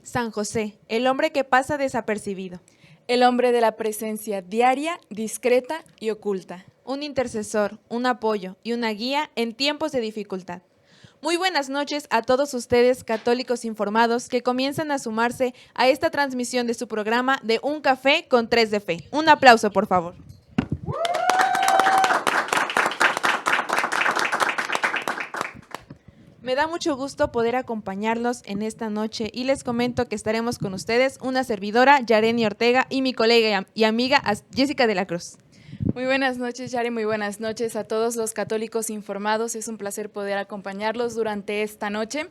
San José, el hombre que pasa desapercibido. El hombre de la presencia diaria, discreta y oculta. Un intercesor, un apoyo y una guía en tiempos de dificultad. Muy buenas noches a todos ustedes, católicos informados, que comienzan a sumarse a esta transmisión de su programa de Un Café con 3 de Fe. Un aplauso, por favor. Me da mucho gusto poder acompañarlos en esta noche y les comento que estaremos con ustedes una servidora, Yareni Ortega, y mi colega y amiga Jessica de la Cruz. Muy buenas noches, Yare, muy buenas noches a todos los católicos informados. Es un placer poder acompañarlos durante esta noche.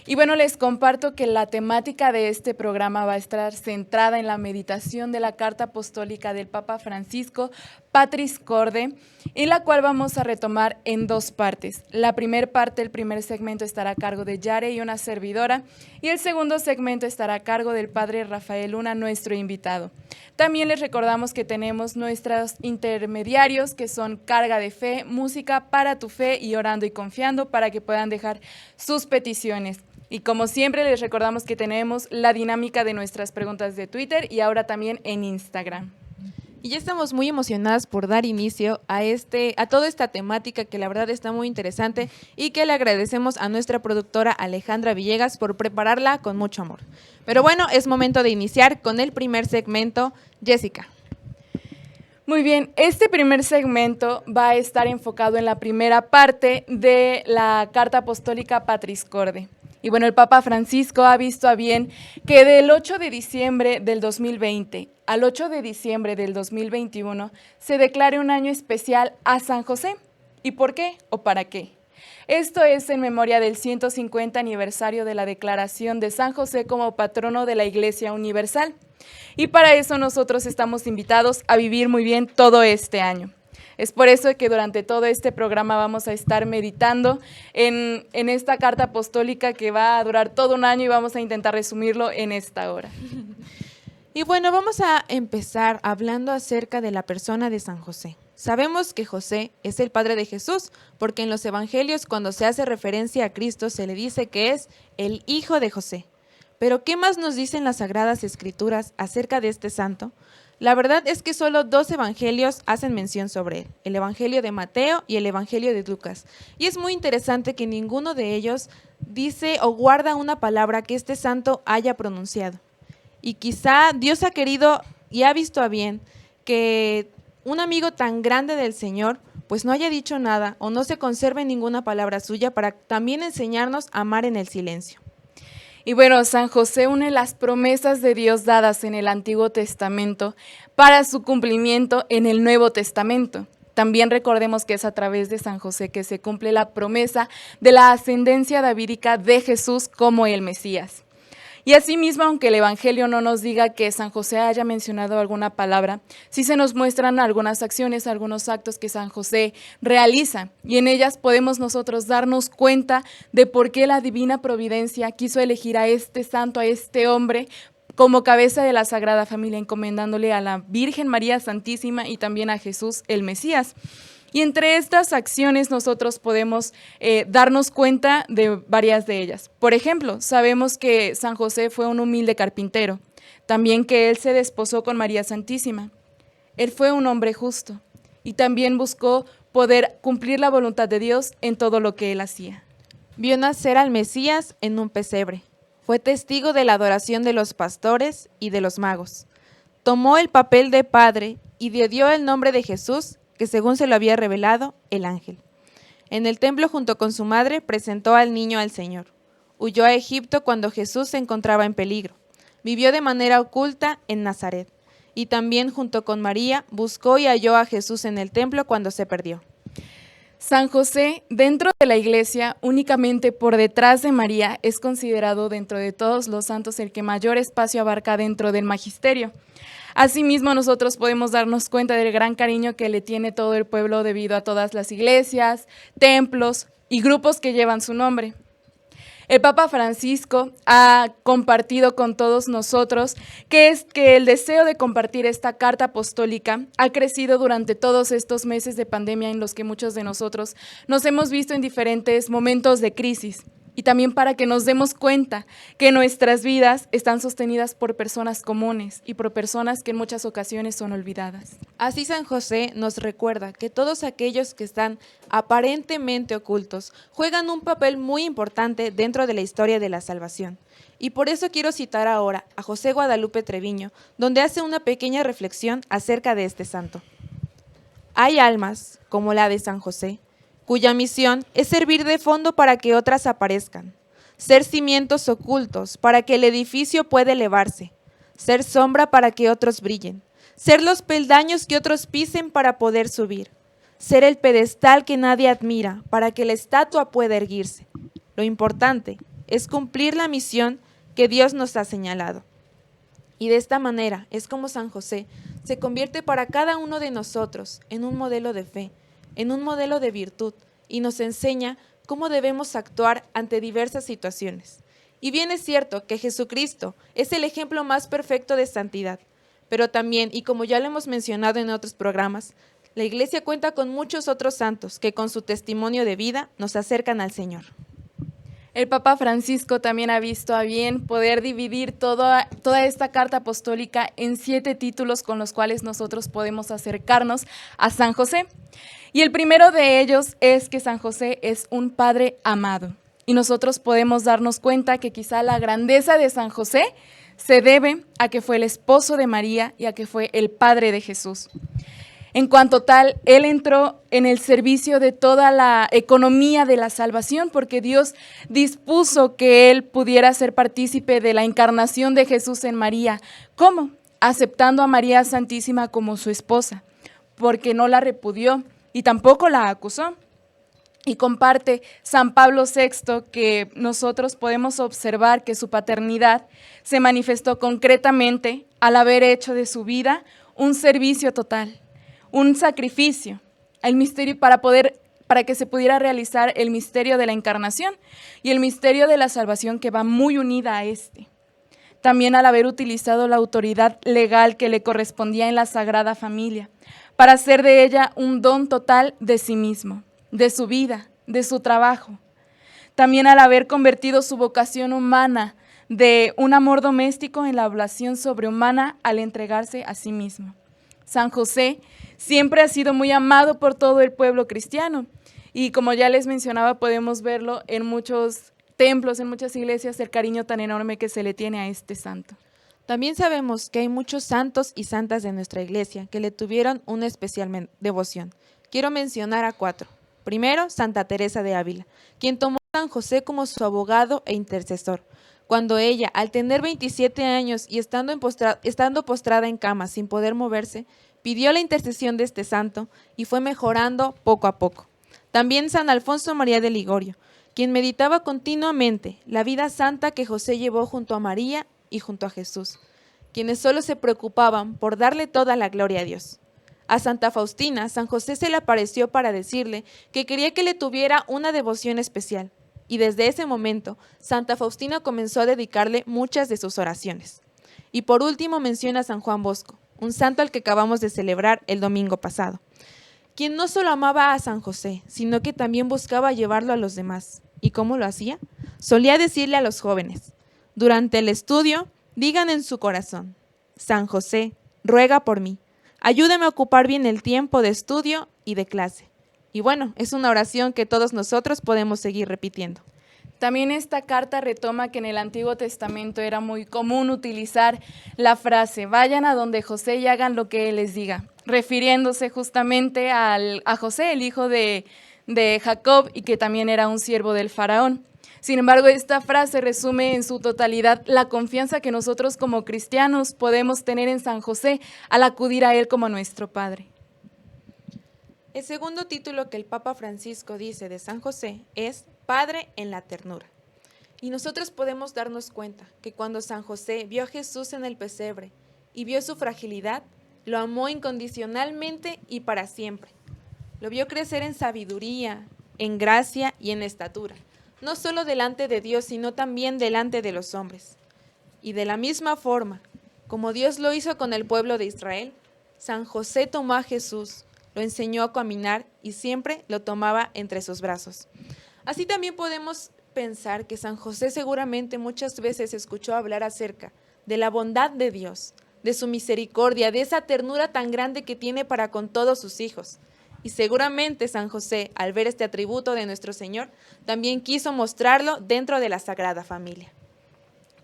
Y bueno, les comparto que la temática de este programa va a estar centrada en la meditación de la Carta Apostólica del Papa Francisco, Patris Corde, en la cual vamos a retomar en dos partes. La primera parte, el primer segmento, estará a cargo de Yare y una servidora, y el segundo segmento estará a cargo del Padre Rafael Luna, nuestro invitado. También les recordamos que tenemos nuestros intermediarios, que son Carga de Fe, Música para tu Fe y Orando y Confiando, para que puedan dejar sus peticiones. Y como siempre, les recordamos que tenemos la dinámica de nuestras preguntas de Twitter y ahora también en Instagram. Y ya estamos muy emocionadas por dar inicio a toda esta temática que la verdad está muy interesante y que le agradecemos a nuestra productora Alejandra Villegas por prepararla con mucho amor. Pero bueno, es momento de iniciar con el primer segmento. Jessica. Muy bien, este primer segmento va a estar enfocado en la primera parte de la Carta Apostólica Patris Corde. Y bueno, el Papa Francisco ha visto a bien que del 8 de diciembre del 2020 al 8 de diciembre del 2021 se declare un año especial a San José. ¿Y por qué o para qué? Esto es en memoria del 150 aniversario de la declaración de San José como patrono de la Iglesia Universal. Y para eso nosotros estamos invitados a vivir muy bien todo este año. Es por eso que durante todo este programa vamos a estar meditando en esta carta apostólica que va a durar todo un año y vamos a intentar resumirlo en esta hora. Y bueno, vamos a empezar hablando acerca de la persona de San José. Sabemos que José es el padre de Jesús, porque en los evangelios cuando se hace referencia a Cristo se le dice que es el hijo de José. Pero ¿qué más nos dicen las Sagradas Escrituras acerca de este santo? La verdad es que solo 2 evangelios hacen mención sobre él, el evangelio de Mateo y el evangelio de Lucas. Y es muy interesante que ninguno de ellos dice o guarda una palabra que este santo haya pronunciado. Y quizá Dios ha querido y ha visto a bien que un amigo tan grande del Señor pues no haya dicho nada o no se conserve ninguna palabra suya para también enseñarnos a amar en el silencio. Y bueno, San José une las promesas de Dios dadas en el Antiguo Testamento para su cumplimiento en el Nuevo Testamento. También recordemos que es a través de San José que se cumple la promesa de la ascendencia davídica de Jesús como el Mesías. Y asimismo, aunque el Evangelio no nos diga que San José haya mencionado alguna palabra, sí se nos muestran algunas acciones, algunos actos que San José realiza, y en ellas podemos nosotros darnos cuenta de por qué la divina providencia quiso elegir a este santo, a este hombre, como cabeza de la Sagrada Familia, encomendándole a la Virgen María Santísima y también a Jesús el Mesías. Y entre estas acciones nosotros podemos darnos cuenta de varias de ellas. Por ejemplo, sabemos que San José fue un humilde carpintero, también que él se desposó con María Santísima. Él fue un hombre justo y también buscó poder cumplir la voluntad de Dios en todo lo que él hacía. Vio nacer al Mesías en un pesebre. Fue testigo de la adoración de los pastores y de los magos. Tomó el papel de padre y le dio el nombre de Jesús, que según se lo había revelado el ángel. En el templo junto con su madre presentó al niño al Señor. Huyó a Egipto cuando Jesús se encontraba en peligro. Vivió de manera oculta en Nazaret. Y también junto con María buscó y halló a Jesús en el templo cuando se perdió. San José, dentro de la Iglesia, únicamente por detrás de María, es considerado dentro de todos los santos el que mayor espacio abarca dentro del magisterio. Asimismo, nosotros podemos darnos cuenta del gran cariño que le tiene todo el pueblo debido a todas las iglesias, templos y grupos que llevan su nombre. El Papa Francisco ha compartido con todos nosotros que el deseo de compartir esta carta apostólica ha crecido durante todos estos meses de pandemia en los que muchos de nosotros nos hemos visto en diferentes momentos de crisis. y también para que nos demos cuenta que nuestras vidas están sostenidas por personas comunes y por personas que en muchas ocasiones son olvidadas. Así San José nos recuerda que todos aquellos que están aparentemente ocultos juegan un papel muy importante dentro de la historia de la salvación. Y por eso quiero citar ahora a José Guadalupe Treviño, donde hace una pequeña reflexión acerca de este santo. Hay almas, como la de San José, cuya misión es servir de fondo para que otras aparezcan, ser cimientos ocultos para que el edificio pueda elevarse, ser sombra para que otros brillen, ser los peldaños que otros pisen para poder subir, ser el pedestal que nadie admira para que la estatua pueda erguirse. Lo importante es cumplir la misión que Dios nos ha señalado. Y de esta manera es como San José se convierte para cada uno de nosotros en un modelo de fe, en un modelo de virtud, y nos enseña cómo debemos actuar ante diversas situaciones. Y bien es cierto que Jesucristo es el ejemplo más perfecto de santidad, pero también, y como ya lo hemos mencionado en otros programas, la Iglesia cuenta con muchos otros santos que con su testimonio de vida nos acercan al Señor. El Papa Francisco también ha visto a bien poder dividir toda esta carta apostólica en 7 títulos con los cuales nosotros podemos acercarnos a San José. Y el primero de ellos es que San José es un padre amado. Y nosotros podemos darnos cuenta que quizá la grandeza de San José se debe a que fue el esposo de María y a que fue el padre de Jesús. En cuanto tal, él entró en el servicio de toda la economía de la salvación, porque Dios dispuso que él pudiera ser partícipe de la encarnación de Jesús en María. ¿Cómo? Aceptando a María Santísima como su esposa, porque no la repudió y tampoco la acusó. Y comparte San Pablo VI que nosotros podemos observar que su paternidad se manifestó concretamente al haber hecho de su vida un servicio total, un sacrificio, el misterio para que se pudiera realizar el misterio de la encarnación y el misterio de la salvación que va muy unida a este. También al haber utilizado la autoridad legal que le correspondía en la Sagrada Familia, para hacer de ella un don total de sí mismo, de su vida, de su trabajo. También al haber convertido su vocación humana de un amor doméstico en la oblación sobrehumana al entregarse a sí mismo. San José siempre ha sido muy amado por todo el pueblo cristiano y como ya les mencionaba podemos verlo en muchos templos, en muchas iglesias, el cariño tan enorme que se le tiene a este santo. También sabemos que hay muchos santos y santas de nuestra iglesia que le tuvieron una especial devoción. Quiero mencionar a 4. Primero, Santa Teresa de Ávila, quien tomó a San José como su abogado e intercesor. Cuando ella, al tener 27 años y estando postrada en cama sin poder moverse, pidió la intercesión de este santo y fue mejorando poco a poco. También San Alfonso María de Ligorio, quien meditaba continuamente la vida santa que José llevó junto a María y junto a Jesús, quienes solo se preocupaban por darle toda la gloria a Dios. A Santa Faustina, San José se le apareció para decirle que quería que le tuviera una devoción especial, y desde ese momento, Santa Faustina comenzó a dedicarle muchas de sus oraciones. Y por último menciona a San Juan Bosco, un santo al que acabamos de celebrar el domingo pasado, quien no solo amaba a San José, sino que también buscaba llevarlo a los demás. ¿Y cómo lo hacía? Solía decirle a los jóvenes: durante el estudio, digan en su corazón: San José, ruega por mí, ayúdame a ocupar bien el tiempo de estudio y de clase. Y bueno, es una oración que todos nosotros podemos seguir repitiendo. También esta carta retoma que en el Antiguo Testamento era muy común utilizar la frase: vayan a donde José y hagan lo que él les diga, refiriéndose justamente a José, el hijo de Jacob, y que también era un siervo del faraón. Sin embargo, esta frase resume en su totalidad la confianza que nosotros como cristianos podemos tener en San José al acudir a él como nuestro Padre. El segundo título que el Papa Francisco dice de San José es Padre en la ternura. Y nosotros podemos darnos cuenta que cuando San José vio a Jesús en el pesebre y vio su fragilidad, lo amó incondicionalmente y para siempre. Lo vio crecer en sabiduría, en gracia y en estatura, no solo delante de Dios, sino también delante de los hombres. Y de la misma forma, como Dios lo hizo con el pueblo de Israel, San José tomó a Jesús, lo enseñó a caminar y siempre lo tomaba entre sus brazos. Así también podemos pensar que San José seguramente muchas veces escuchó hablar acerca de la bondad de Dios, de su misericordia, de esa ternura tan grande que tiene para con todos sus hijos. Y seguramente San José, al ver este atributo de nuestro Señor, también quiso mostrarlo dentro de la Sagrada Familia.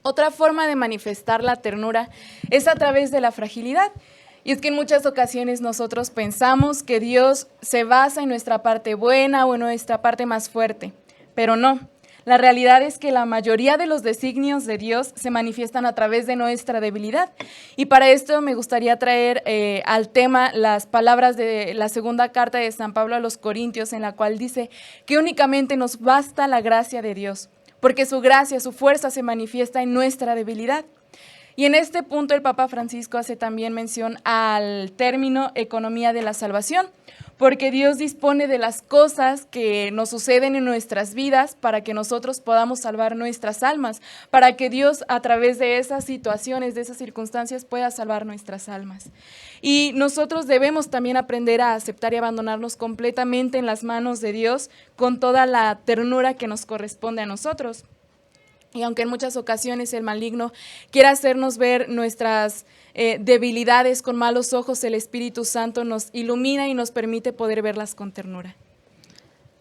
Otra forma de manifestar la ternura es a través de la fragilidad. Y es que en muchas ocasiones nosotros pensamos que Dios se basa en nuestra parte buena o en nuestra parte más fuerte, pero no. La realidad es que la mayoría de los designios de Dios se manifiestan a través de nuestra debilidad. Y para esto me gustaría traer al tema las palabras de la segunda carta de San Pablo a los Corintios, en la cual dice que únicamente nos basta la gracia de Dios, porque su gracia, su fuerza se manifiesta en nuestra debilidad. Y en este punto el Papa Francisco hace también mención al término economía de la salvación, porque Dios dispone de las cosas que nos suceden en nuestras vidas para que nosotros podamos salvar nuestras almas, para que Dios a través de esas situaciones, de esas circunstancias pueda salvar nuestras almas. Y nosotros debemos también aprender a aceptar y abandonarnos completamente en las manos de Dios con toda la ternura que nos corresponde a nosotros. Y aunque en muchas ocasiones el maligno quiera hacernos ver nuestras debilidades con malos ojos, el Espíritu Santo nos ilumina y nos permite poder verlas con ternura.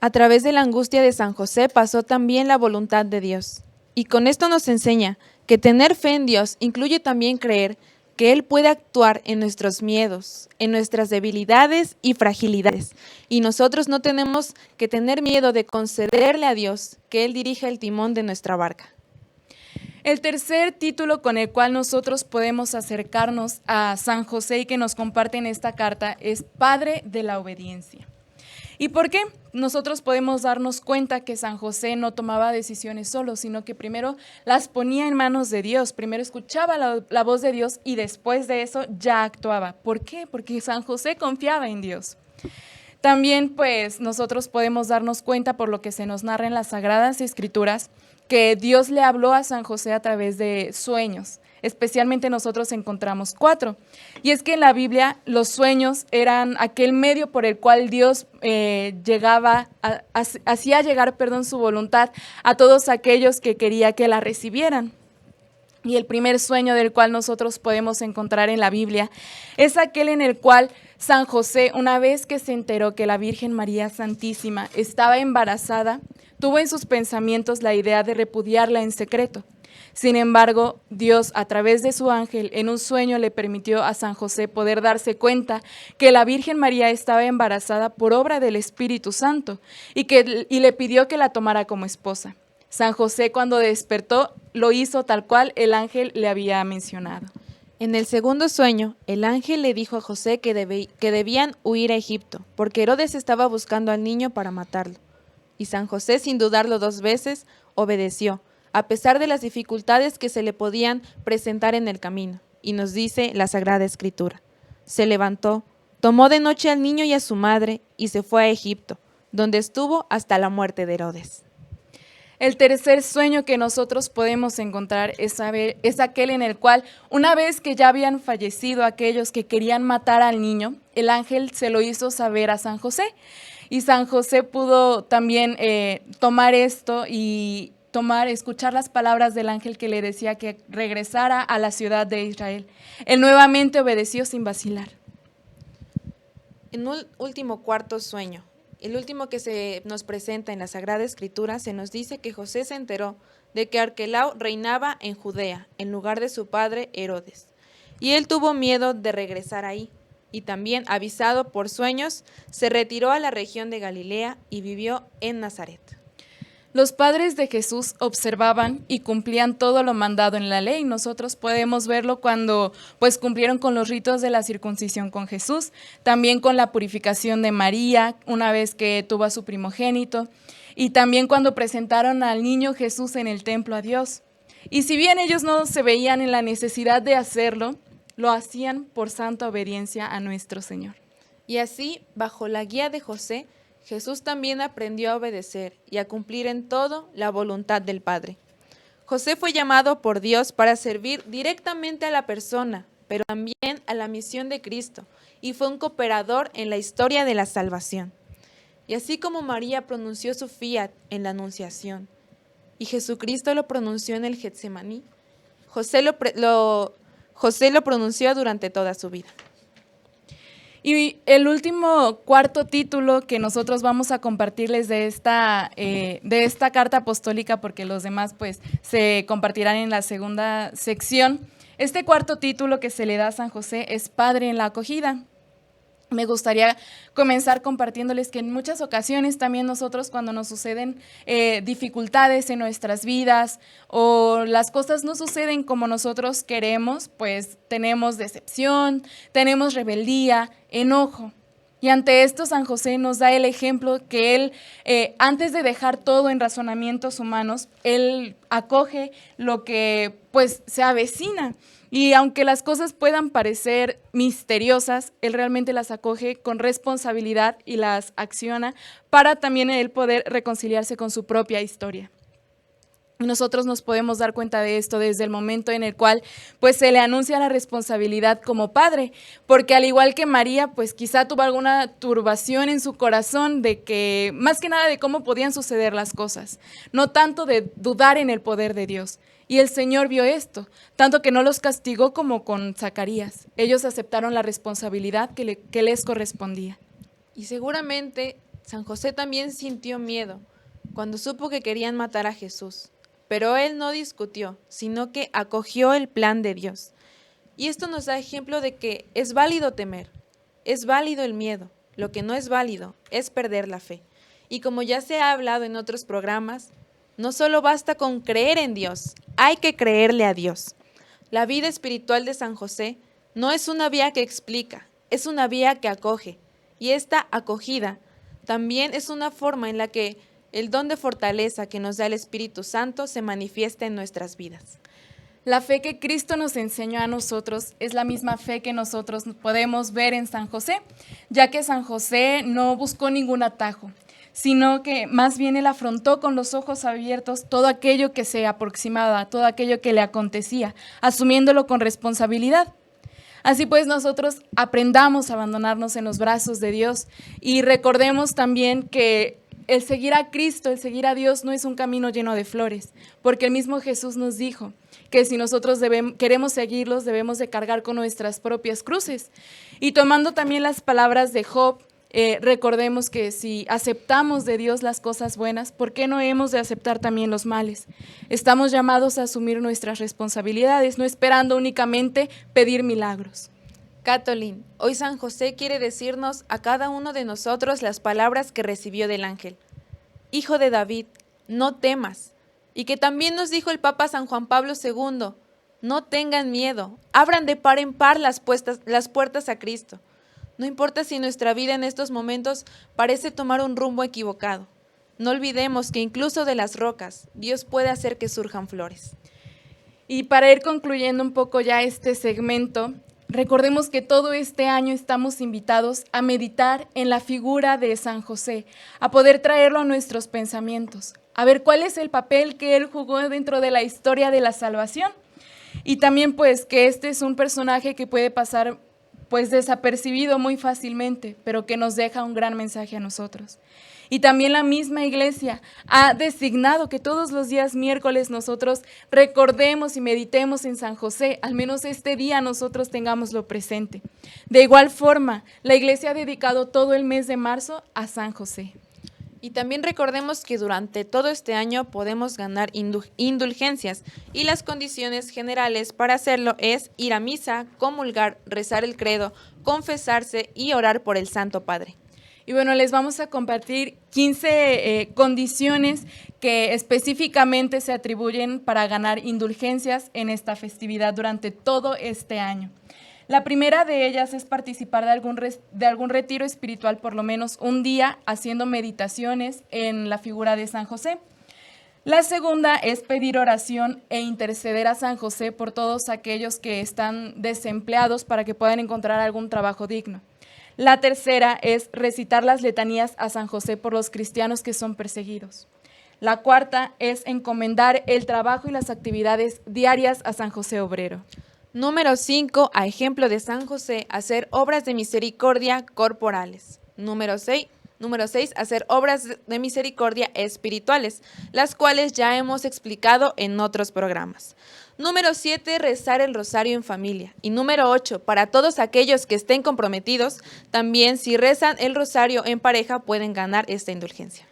A través de la angustia de San José pasó también la voluntad de Dios. Y con esto nos enseña que tener fe en Dios incluye también creer que Él puede actuar en nuestros miedos, en nuestras debilidades y fragilidades. Y nosotros no tenemos que tener miedo de concederle a Dios que Él dirija el timón de nuestra barca. El tercer título con el cual nosotros podemos acercarnos a San José y que nos comparte en esta carta es Padre de la Obediencia. ¿Y por qué? Nosotros podemos darnos cuenta que San José no tomaba decisiones solo, sino que primero las ponía en manos de Dios, primero escuchaba la voz de Dios y después de eso ya actuaba. ¿Por qué? Porque San José confiaba en Dios. También pues nosotros podemos darnos cuenta por lo que se nos narra en las Sagradas Escrituras que Dios le habló a San José a través de sueños. Especialmente nosotros encontramos 4. Y es que en la Biblia los sueños eran aquel medio por el cual Dios hacía llegar su voluntad a todos aquellos que quería que la recibieran. Y el primer sueño del cual nosotros podemos encontrar en la Biblia es aquel en el cual San José, una vez que se enteró que la Virgen María Santísima estaba embarazada, tuvo en sus pensamientos la idea de repudiarla en secreto. Sin embargo, Dios, a través de su ángel, en un sueño le permitió a San José poder darse cuenta que la Virgen María estaba embarazada por obra del Espíritu Santo y le pidió que la tomara como esposa. San José, cuando despertó, lo hizo tal cual el ángel le había mencionado. En el segundo sueño, el ángel le dijo a José que debían huir a Egipto, porque Herodes estaba buscando al niño para matarlo. Y San José, sin dudarlo 2 veces, obedeció, a pesar de las dificultades que se le podían presentar en el camino. Y nos dice la Sagrada Escritura: se levantó, tomó de noche al niño y a su madre, y se fue a Egipto, donde estuvo hasta la muerte de Herodes. El tercer sueño que nosotros podemos encontrar es aquel en el cual, una vez que ya habían fallecido aquellos que querían matar al niño, el ángel se lo hizo saber a San José. Y San José pudo también tomar esto y escuchar las palabras del ángel que le decía que regresara a la ciudad de Israel. Él nuevamente obedeció sin vacilar. En un último cuarto sueño, el último que se nos presenta en la Sagrada Escritura, se nos dice que José se enteró de que Arquelao reinaba en Judea, en lugar de su padre Herodes. Y él tuvo miedo de regresar ahí. Y también, avisado por sueños, se retiró a la región de Galilea y vivió en Nazaret. Los padres de Jesús observaban y cumplían todo lo mandado en la ley. Nosotros podemos verlo cuando pues cumplieron con los ritos de la circuncisión con Jesús, también con la purificación de María una vez que tuvo a su primogénito, y también cuando presentaron al niño Jesús en el templo a Dios. Y si bien ellos no se veían en la necesidad de hacerlo, lo hacían por santa obediencia a nuestro Señor. Y así, bajo la guía de José, Jesús también aprendió a obedecer y a cumplir en todo la voluntad del Padre. José fue llamado por Dios para servir directamente a la persona, pero también a la misión de Cristo, y fue un cooperador en la historia de la salvación. Y así como María pronunció su fiat en la Anunciación, y Jesucristo lo pronunció en el Getsemaní. José lo pronunció durante toda su vida. Y el último cuarto título que nosotros vamos a compartirles de esta carta apostólica, porque los demás pues se compartirán en la segunda sección. Este cuarto título que se le da a San José es Padre en la acogida. Me gustaría comenzar compartiéndoles que en muchas ocasiones también nosotros, cuando nos suceden dificultades en nuestras vidas o las cosas no suceden como nosotros queremos, pues tenemos decepción, tenemos rebeldía, enojo. Y ante esto San José nos da el ejemplo que él, antes de dejar todo en razonamientos humanos, él acoge lo que pues se avecina. Y aunque las cosas puedan parecer misteriosas, él realmente las acoge con responsabilidad y las acciona para también él poder reconciliarse con su propia historia. Y nosotros nos podemos dar cuenta de esto desde el momento en el cual pues se le anuncia la responsabilidad como padre, porque al igual que María, pues quizá tuvo alguna turbación en su corazón de que, más que nada de cómo podían suceder las cosas, no tanto de dudar en el poder de Dios. Y el Señor vio esto, tanto que no los castigó como con Zacarías. Ellos aceptaron la responsabilidad que les correspondía. Y seguramente San José también sintió miedo cuando supo que querían matar a Jesús. Pero él no discutió, sino que acogió el plan de Dios. Y esto nos da ejemplo de que es válido temer, es válido el miedo. Lo que no es válido es perder la fe. Y como ya se ha hablado en otros programas, no solo basta con creer en Dios, hay que creerle a Dios. La vida espiritual de San José no es una vía que explica, es una vía que acoge. Y esta acogida también es una forma en la que el don de fortaleza que nos da el Espíritu Santo se manifiesta en nuestras vidas. La fe que Cristo nos enseñó a nosotros es la misma fe que nosotros podemos ver en San José, ya que San José no buscó ningún atajo, sino que más bien él afrontó con los ojos abiertos todo aquello que se aproximaba, todo aquello que le acontecía, asumiéndolo con responsabilidad. Así pues, nosotros aprendamos a abandonarnos en los brazos de Dios y recordemos también que el seguir a Cristo, el seguir a Dios no es un camino lleno de flores, porque el mismo Jesús nos dijo que si nosotros queremos seguirlos, debemos de cargar con nuestras propias cruces. Y tomando también las palabras de Job, recordemos que si aceptamos de Dios las cosas buenas, ¿por qué no hemos de aceptar también los males? Estamos llamados a asumir nuestras responsabilidades, no esperando únicamente pedir milagros. Catolín, hoy San José quiere decirnos a cada uno de nosotros las palabras que recibió del ángel. Hijo de David, no temas. Y que también nos dijo el Papa San Juan Pablo II, no tengan miedo, abran de par en par las puertas a Cristo. No importa si nuestra vida en estos momentos parece tomar un rumbo equivocado. No olvidemos que incluso de las rocas, Dios puede hacer que surjan flores. Y para ir concluyendo un poco ya este segmento, recordemos que todo este año estamos invitados a meditar en la figura de San José, a poder traerlo a nuestros pensamientos, a ver cuál es el papel que él jugó dentro de la historia de la salvación. Y también pues que este es un personaje que puede pasar pues desapercibido muy fácilmente, pero que nos deja un gran mensaje a nosotros. Y también la misma Iglesia ha designado que todos los días miércoles nosotros recordemos y meditemos en San José, al menos este día nosotros tengámoslo presente. De igual forma, la Iglesia ha dedicado todo el mes de marzo a San José. Y también recordemos que durante todo este año podemos ganar indulgencias y las condiciones generales para hacerlo es ir a misa, comulgar, rezar el credo, confesarse y orar por el Santo Padre. Y bueno, les vamos a compartir 15 condiciones que específicamente se atribuyen para ganar indulgencias en esta festividad durante todo este año. La primera de ellas es participar de algún retiro espiritual por lo menos un día haciendo meditaciones en la figura de San José. La segunda es pedir oración e interceder a San José por todos aquellos que están desempleados para que puedan encontrar algún trabajo digno. La tercera es recitar las letanías a San José por los cristianos que son perseguidos. La cuarta es encomendar el trabajo y las actividades diarias a San José Obrero. Número 5, a ejemplo de San José, hacer obras de misericordia corporales. Número 6, Número 6, hacer obras de misericordia espirituales, las cuales ya hemos explicado en otros programas. Número 7, rezar el rosario en familia. Y número 8, para todos aquellos que estén comprometidos, también si rezan el rosario en pareja pueden ganar esta indulgencia.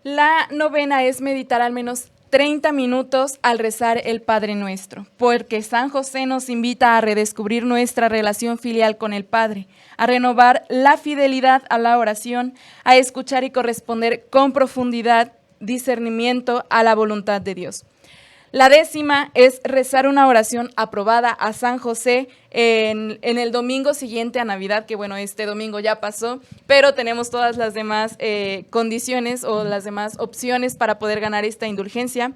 La novena es meditar al menos 30 minutos al rezar el Padre Nuestro, porque San José nos invita a redescubrir nuestra relación filial con el Padre, a renovar la fidelidad a la oración, a escuchar y corresponder con profundidad, discernimiento a la voluntad de Dios. La 10ª es rezar una oración aprobada a San José en el domingo siguiente a Navidad, que bueno, este domingo ya pasó, pero tenemos todas las demás condiciones o las demás opciones para poder ganar esta indulgencia.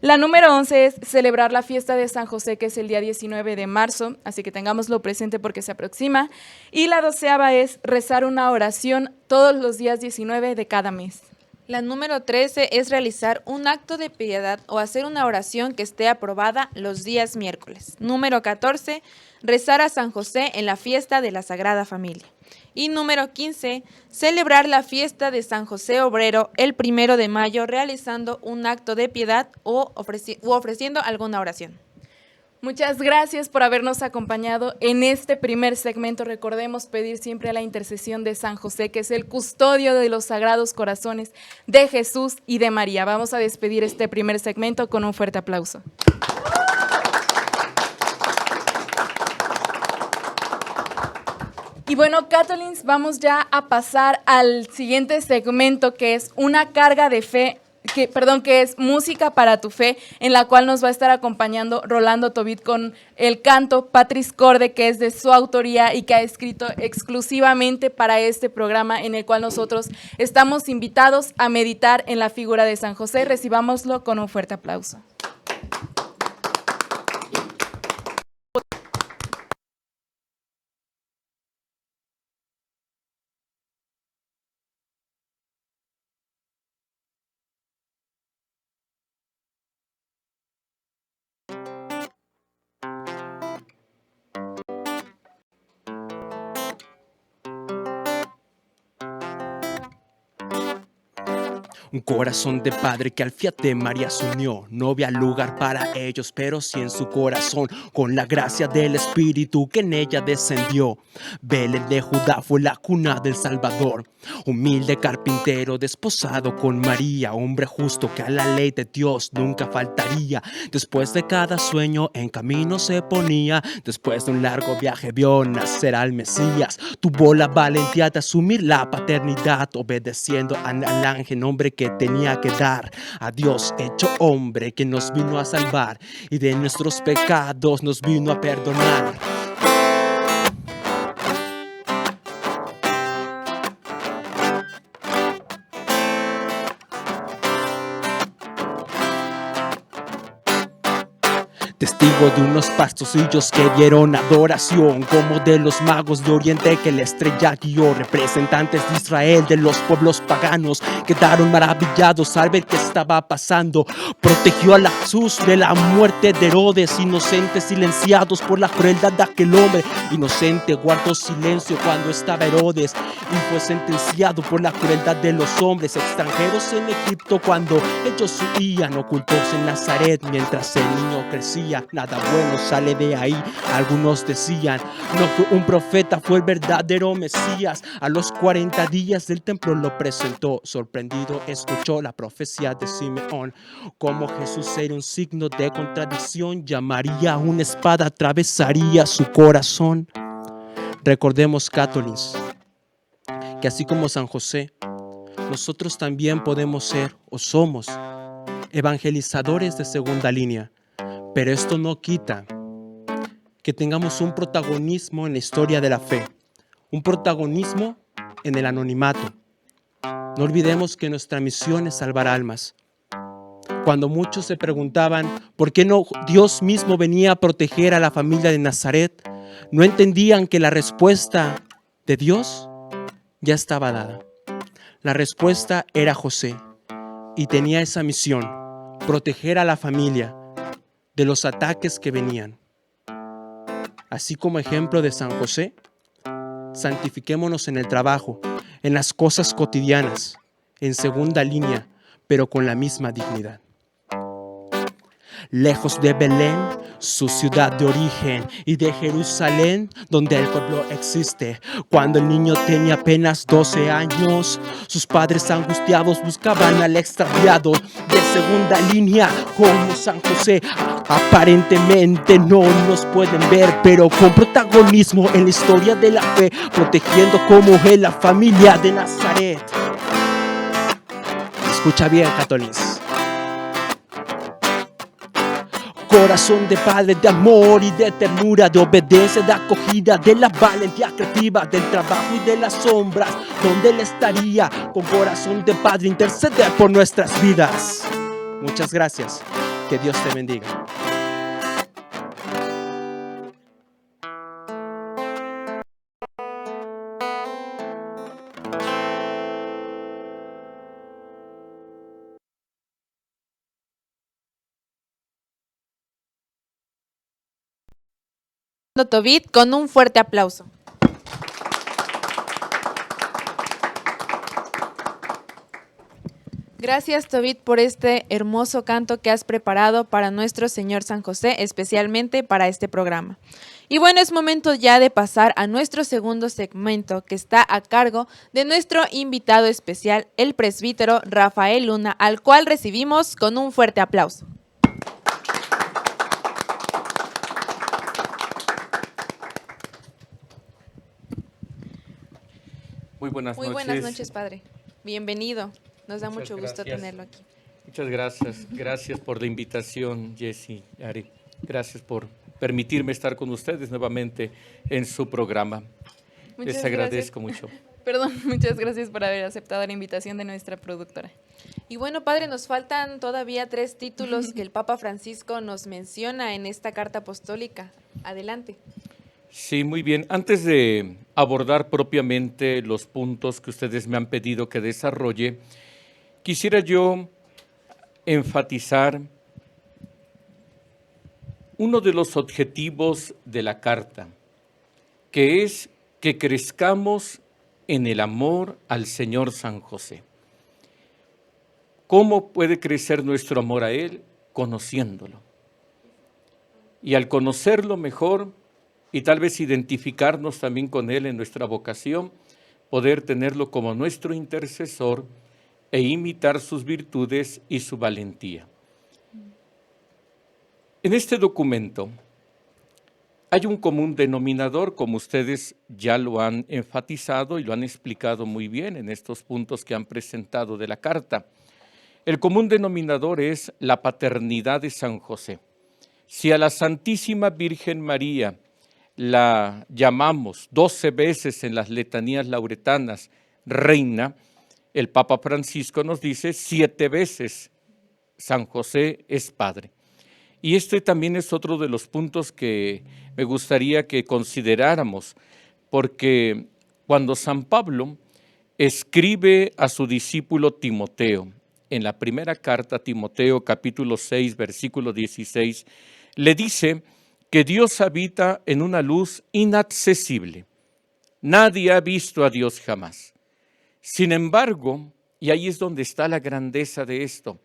La número 11 es celebrar la fiesta de San José, que es el día 19 de marzo, así que tengámoslo presente porque se aproxima. Y la 12ª es rezar una oración todos los días 19 de cada mes. La número 13 es realizar un acto de piedad o hacer una oración que esté aprobada los días miércoles. Número 14, rezar a San José en la fiesta de la Sagrada Familia. Y número 15, celebrar la fiesta de San José Obrero el 1 de mayo realizando un acto de piedad o ofreciendo alguna oración. Muchas gracias por habernos acompañado en este primer segmento. Recordemos pedir siempre la intercesión de San José, que es el custodio de los sagrados corazones de Jesús y de María. Vamos a despedir este primer segmento con un fuerte aplauso. Y bueno, Catolins, vamos ya a pasar al siguiente segmento, que es una carga de fe. Que es Música para tu Fe, en la cual nos va a estar acompañando Rolando Tobit con el canto Patris Corde, que es de su autoría y que ha escrito exclusivamente para este programa, en el cual nosotros estamos invitados a meditar en la figura de San José. Recibámoslo con un fuerte aplauso. Un corazón de padre que al fiat de María se unió. No había lugar para ellos, pero sí en su corazón, con la gracia del Espíritu que en ella descendió. Belén de Judá fue la cuna del Salvador. Humilde carpintero desposado con María, hombre justo que a la ley de Dios nunca faltaría. Después de cada sueño en camino se ponía. Después de un largo viaje vio nacer al Mesías. Tuvo la valentía de asumir la paternidad, obedeciendo al ángel, hombre que tenía que dar a Dios hecho hombre, que nos vino a salvar y de nuestros pecados nos vino a perdonar. Testigo de unos pastorcillos que dieron adoración, como de los magos de Oriente que la estrella guió. Representantes de Israel, de los pueblos paganos, quedaron maravillados al ver qué estaba pasando. Protegió a Jesús de la muerte de Herodes, inocentes silenciados por la crueldad de aquel hombre. Inocente guardó silencio cuando estaba Herodes y fue sentenciado por la crueldad de los hombres. Extranjeros en Egipto cuando ellos huían, ocultos en Nazaret mientras el niño crecía. Nada bueno sale de ahí, algunos decían. No fue un profeta, fue el verdadero Mesías. A los 40 días del templo lo presentó. Sorprendido escuchó la profecía de Simeón. Como Jesús era un signo de contradicción, llamaría una espada, atravesaría su corazón. Recordemos, Catolins, que así como San José, nosotros también podemos ser o somos evangelizadores de segunda línea. Pero esto no quita que tengamos un protagonismo en la historia de la fe, un protagonismo en el anonimato. No olvidemos que nuestra misión es salvar almas. Cuando muchos se preguntaban por qué no Dios mismo venía a proteger a la familia de Nazaret, no entendían que la respuesta de Dios ya estaba dada. La respuesta era José y tenía esa misión, proteger a la familia de los ataques que venían. Así como ejemplo de San José, santifiquémonos en el trabajo, en las cosas cotidianas, en segunda línea, pero con la misma dignidad. Lejos de Belén, su ciudad de origen, y de Jerusalén, donde el pueblo existe. Cuando el niño tenía apenas 12 años, sus padres angustiados buscaban al extraviado. De segunda línea, como San José, aparentemente no nos pueden ver, pero con protagonismo en la historia de la fe, protegiendo como él la familia de Nazaret. Escucha bien, Catolis. Corazón de padre, de amor y de ternura, de obediencia, de acogida, de la valentía creativa, del trabajo y de las sombras, donde él estaría. Con corazón de padre, interceder por nuestras vidas. Muchas gracias. Que Dios te bendiga. Tobit con un fuerte aplauso. Gracias, Tobit, por este hermoso canto que has preparado para nuestro Señor San José, especialmente para este programa. Y bueno, es momento ya de pasar a nuestro segundo segmento, que está a cargo de nuestro invitado especial, el presbítero Rafael Luna, al cual recibimos con un fuerte aplauso. Muy buenas noches. Muy buenas noches, padre. Bienvenido. Nos da mucho gusto tenerlo aquí. Muchas gracias. Gracias por la invitación, Jessy, Ari. Gracias por permitirme estar con ustedes nuevamente en su programa. Les agradezco mucho. Perdón, muchas gracias por haber aceptado la invitación de nuestra productora. Y bueno, padre, nos faltan todavía 3 títulos que el Papa Francisco nos menciona en esta carta apostólica. Adelante. Sí, muy bien. Antes de abordar propiamente los puntos que ustedes me han pedido que desarrolle, quisiera yo enfatizar uno de los objetivos de la carta, que es que crezcamos en el amor al Señor San José. ¿Cómo puede crecer nuestro amor a Él? Conociéndolo. Y al conocerlo mejor, y tal vez identificarnos también con Él en nuestra vocación, poder tenerlo como nuestro intercesor e imitar sus virtudes y su valentía. En este documento hay un común denominador, como ustedes ya lo han enfatizado y lo han explicado muy bien en estos puntos que han presentado de la carta. El común denominador es la paternidad de San José. Si a la Santísima Virgen María la llamamos 12 veces en las letanías lauretanas reina, el Papa Francisco nos dice 7 veces San José es padre. Y este también es otro de los puntos que me gustaría que consideráramos, porque cuando San Pablo escribe a su discípulo Timoteo, en la primera carta a Timoteo, capítulo 6, versículo 16, le dice que Dios habita en una luz inaccesible. Nadie ha visto a Dios jamás. Sin embargo, y ahí es donde está la grandeza de esto,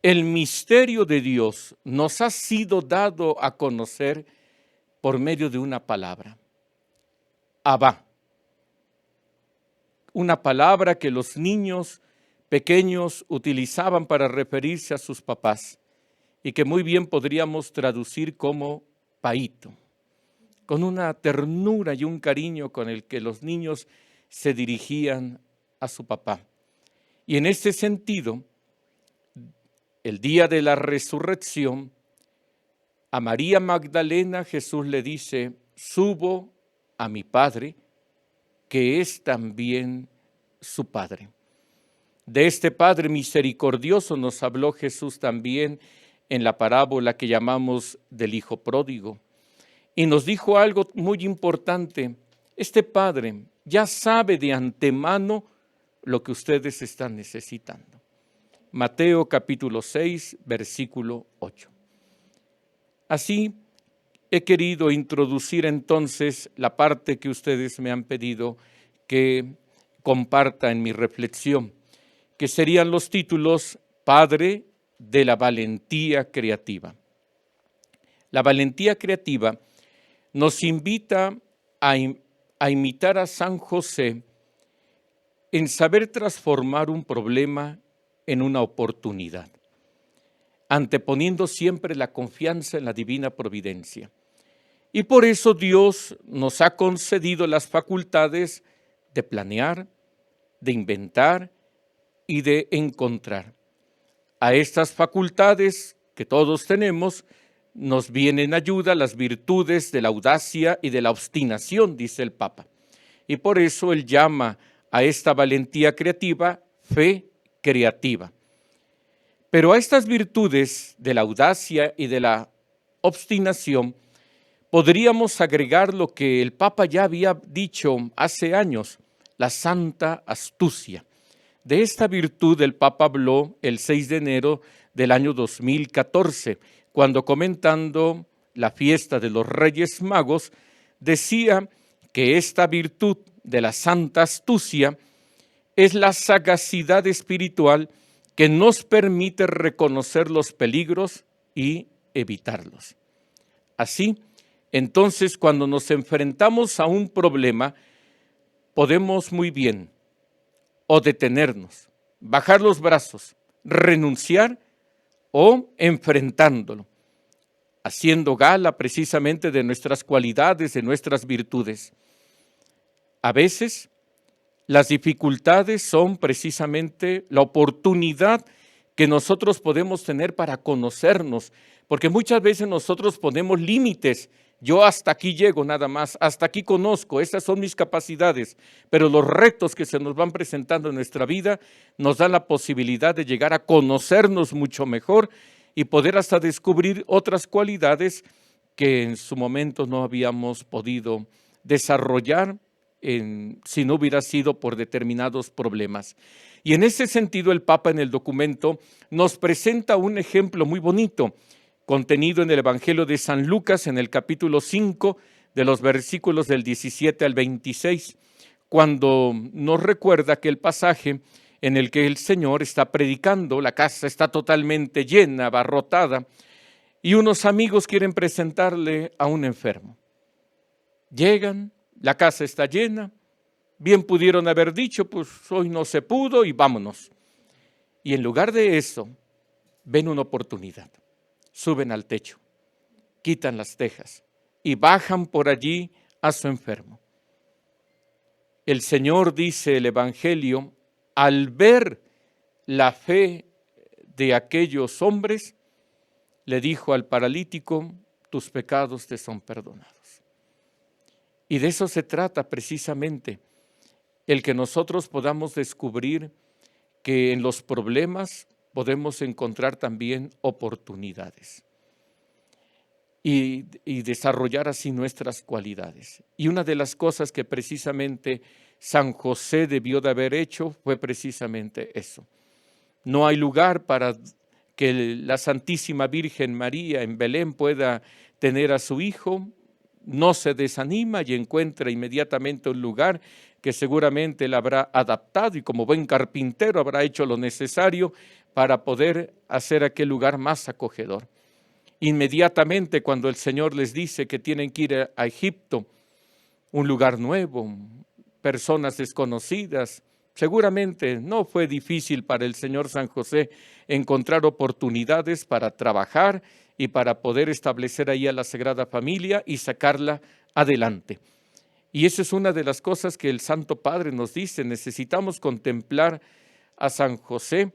el misterio de Dios nos ha sido dado a conocer por medio de una palabra, Abba. Una palabra que los niños pequeños utilizaban para referirse a sus papás y que muy bien podríamos traducir como paíto, con una ternura y un cariño con el que los niños se dirigían a su papá. Y en este sentido, el día de la resurrección, a María Magdalena Jesús le dice, subo a mi Padre, que es también su Padre. De este Padre misericordioso nos habló Jesús también en la parábola que llamamos del Hijo Pródigo. Y nos dijo algo muy importante, este Padre ya sabe de antemano lo que ustedes están necesitando. Mateo capítulo 6, versículo 8. Así he querido introducir entonces la parte que ustedes me han pedido que comparta en mi reflexión, que serían los títulos Padre de la valentía creativa. La valentía creativa nos invita a imitar a San José en saber transformar un problema en una oportunidad, anteponiendo siempre la confianza en la divina providencia. Y por eso Dios nos ha concedido las facultades de planear, de inventar y de encontrar. A estas facultades que todos tenemos nos vienen en ayuda las virtudes de la audacia y de la obstinación, dice el Papa. Y por eso él llama a esta valentía creativa fe creativa. Pero a estas virtudes de la audacia y de la obstinación podríamos agregar lo que el Papa ya había dicho hace años, la santa astucia. De esta virtud el Papa habló el 6 de enero del año 2014, cuando comentando la fiesta de los Reyes Magos, decía que esta virtud de la santa astucia es la sagacidad espiritual que nos permite reconocer los peligros y evitarlos. Así, entonces, cuando nos enfrentamos a un problema, podemos muy bien o detenernos, bajar los brazos, renunciar o enfrentándolo, haciendo gala precisamente de nuestras cualidades, de nuestras virtudes. A veces, las dificultades son precisamente la oportunidad que nosotros podemos tener para conocernos, porque muchas veces nosotros ponemos límites. Yo hasta aquí llego nada más, hasta aquí conozco, estas son mis capacidades, pero los retos que se nos van presentando en nuestra vida nos dan la posibilidad de llegar a conocernos mucho mejor y poder hasta descubrir otras cualidades que en su momento no habíamos podido desarrollar si no hubiera sido por determinados problemas. Y en ese sentido el Papa en el documento nos presenta un ejemplo muy bonito, contenido en el Evangelio de San Lucas, en el capítulo 5, de los versículos del 17 al 26, cuando nos recuerda aquel pasaje en el que el Señor está predicando, la casa está totalmente llena, abarrotada, y unos amigos quieren presentarle a un enfermo. Llegan, la casa está llena, bien pudieron haber dicho, pues hoy no se pudo y vámonos. Y en lugar de eso, ven una oportunidad. Suben al techo, quitan las tejas y bajan por allí a su enfermo. El Señor, dice el Evangelio, al ver la fe de aquellos hombres, le dijo al paralítico, tus pecados te son perdonados. Y de eso se trata precisamente, el que nosotros podamos descubrir que en los problemas podemos encontrar también oportunidades y desarrollar así nuestras cualidades. Y una de las cosas que precisamente San José debió de haber hecho fue precisamente eso. No hay lugar para que la Santísima Virgen María en Belén pueda tener a su hijo, no se desanima y encuentra inmediatamente un lugar que seguramente él habrá adaptado y como buen carpintero habrá hecho lo necesario para poder hacer aquel lugar más acogedor. Inmediatamente cuando el Señor les dice que tienen que ir a Egipto, un lugar nuevo, personas desconocidas, seguramente no fue difícil para el Señor San José encontrar oportunidades para trabajar y para poder establecer ahí a la Sagrada Familia y sacarla adelante. Y esa es una de las cosas que el Santo Padre nos dice, necesitamos contemplar a San José,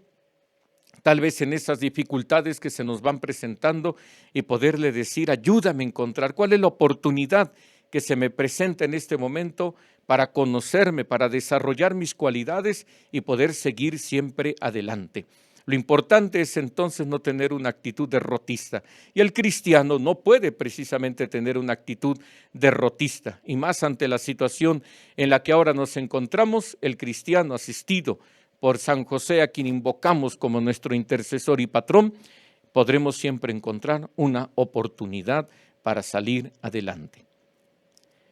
tal vez en esas dificultades que se nos van presentando y poderle decir, ayúdame a encontrar cuál es la oportunidad que se me presenta en este momento para conocerme, para desarrollar mis cualidades y poder seguir siempre adelante. Lo importante es entonces no tener una actitud derrotista. Y el cristiano no puede precisamente tener una actitud derrotista. Y más ante la situación en la que ahora nos encontramos, el cristiano asistido por San José, a quien invocamos como nuestro intercesor y patrón, podremos siempre encontrar una oportunidad para salir adelante.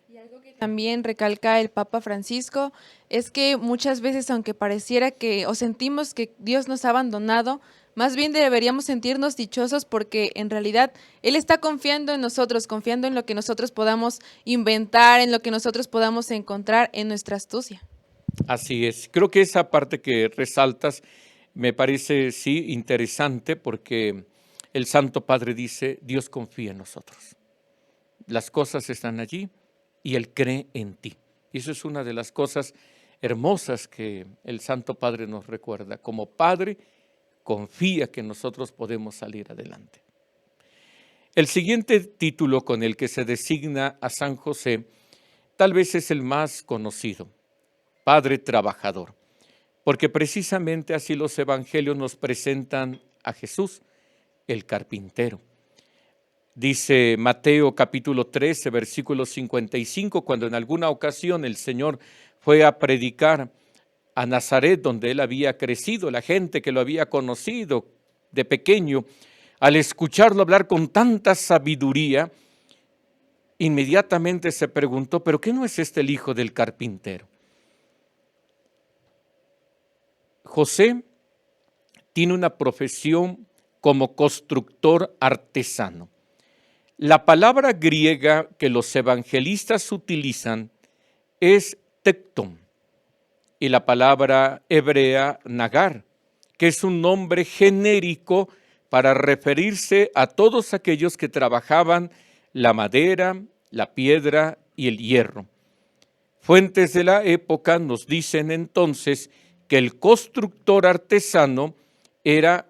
Y algo que También recalca el Papa Francisco, es que muchas veces, aunque pareciera que o sentimos que Dios nos ha abandonado, más bien deberíamos sentirnos dichosos porque en realidad Él está confiando en nosotros, confiando en lo que nosotros podamos inventar, en lo que nosotros podamos encontrar en nuestra astucia. Así es. Creo que esa parte que resaltas me parece, sí, interesante porque el Santo Padre dice, Dios confía en nosotros. Las cosas están allí y Él cree en ti. Y eso es una de las cosas hermosas que el Santo Padre nos recuerda. Como Padre, confía que nosotros podemos salir adelante. El siguiente título con el que se designa a San José tal vez es el más conocido, Padre Trabajador, porque precisamente así los evangelios nos presentan a Jesús, el carpintero. Dice Mateo capítulo 13, versículo 55, cuando en alguna ocasión el Señor fue a predicar a Nazaret, donde él había crecido, la gente que lo había conocido de pequeño, al escucharlo hablar con tanta sabiduría, inmediatamente se preguntó, ¿pero qué no es este el hijo del carpintero? José tiene una profesión como constructor artesano. La palabra griega que los evangelistas utilizan es tecton y la palabra hebrea nagar, que es un nombre genérico para referirse a todos aquellos que trabajaban la madera, la piedra y el hierro. Fuentes de la época nos dicen entonces que el constructor artesano era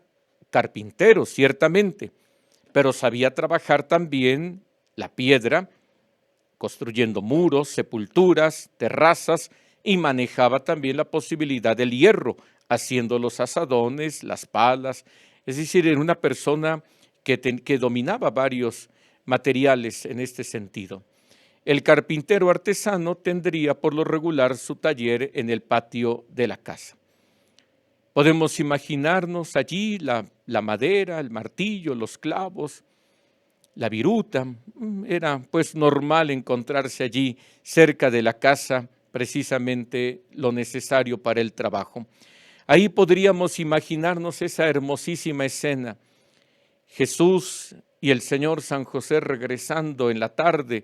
carpintero, ciertamente, pero sabía trabajar también la piedra, construyendo muros, sepulturas, terrazas, y manejaba también la posibilidad del hierro, haciendo los azadones, las palas, es decir, era una persona que dominaba varios materiales en este sentido. El carpintero artesano tendría por lo regular su taller en el patio de la casa. Podemos imaginarnos allí la madera, el martillo, los clavos, la viruta. Era pues normal encontrarse allí cerca de la casa precisamente lo necesario para el trabajo. Ahí podríamos imaginarnos esa hermosísima escena. Jesús y el Señor San José regresando en la tarde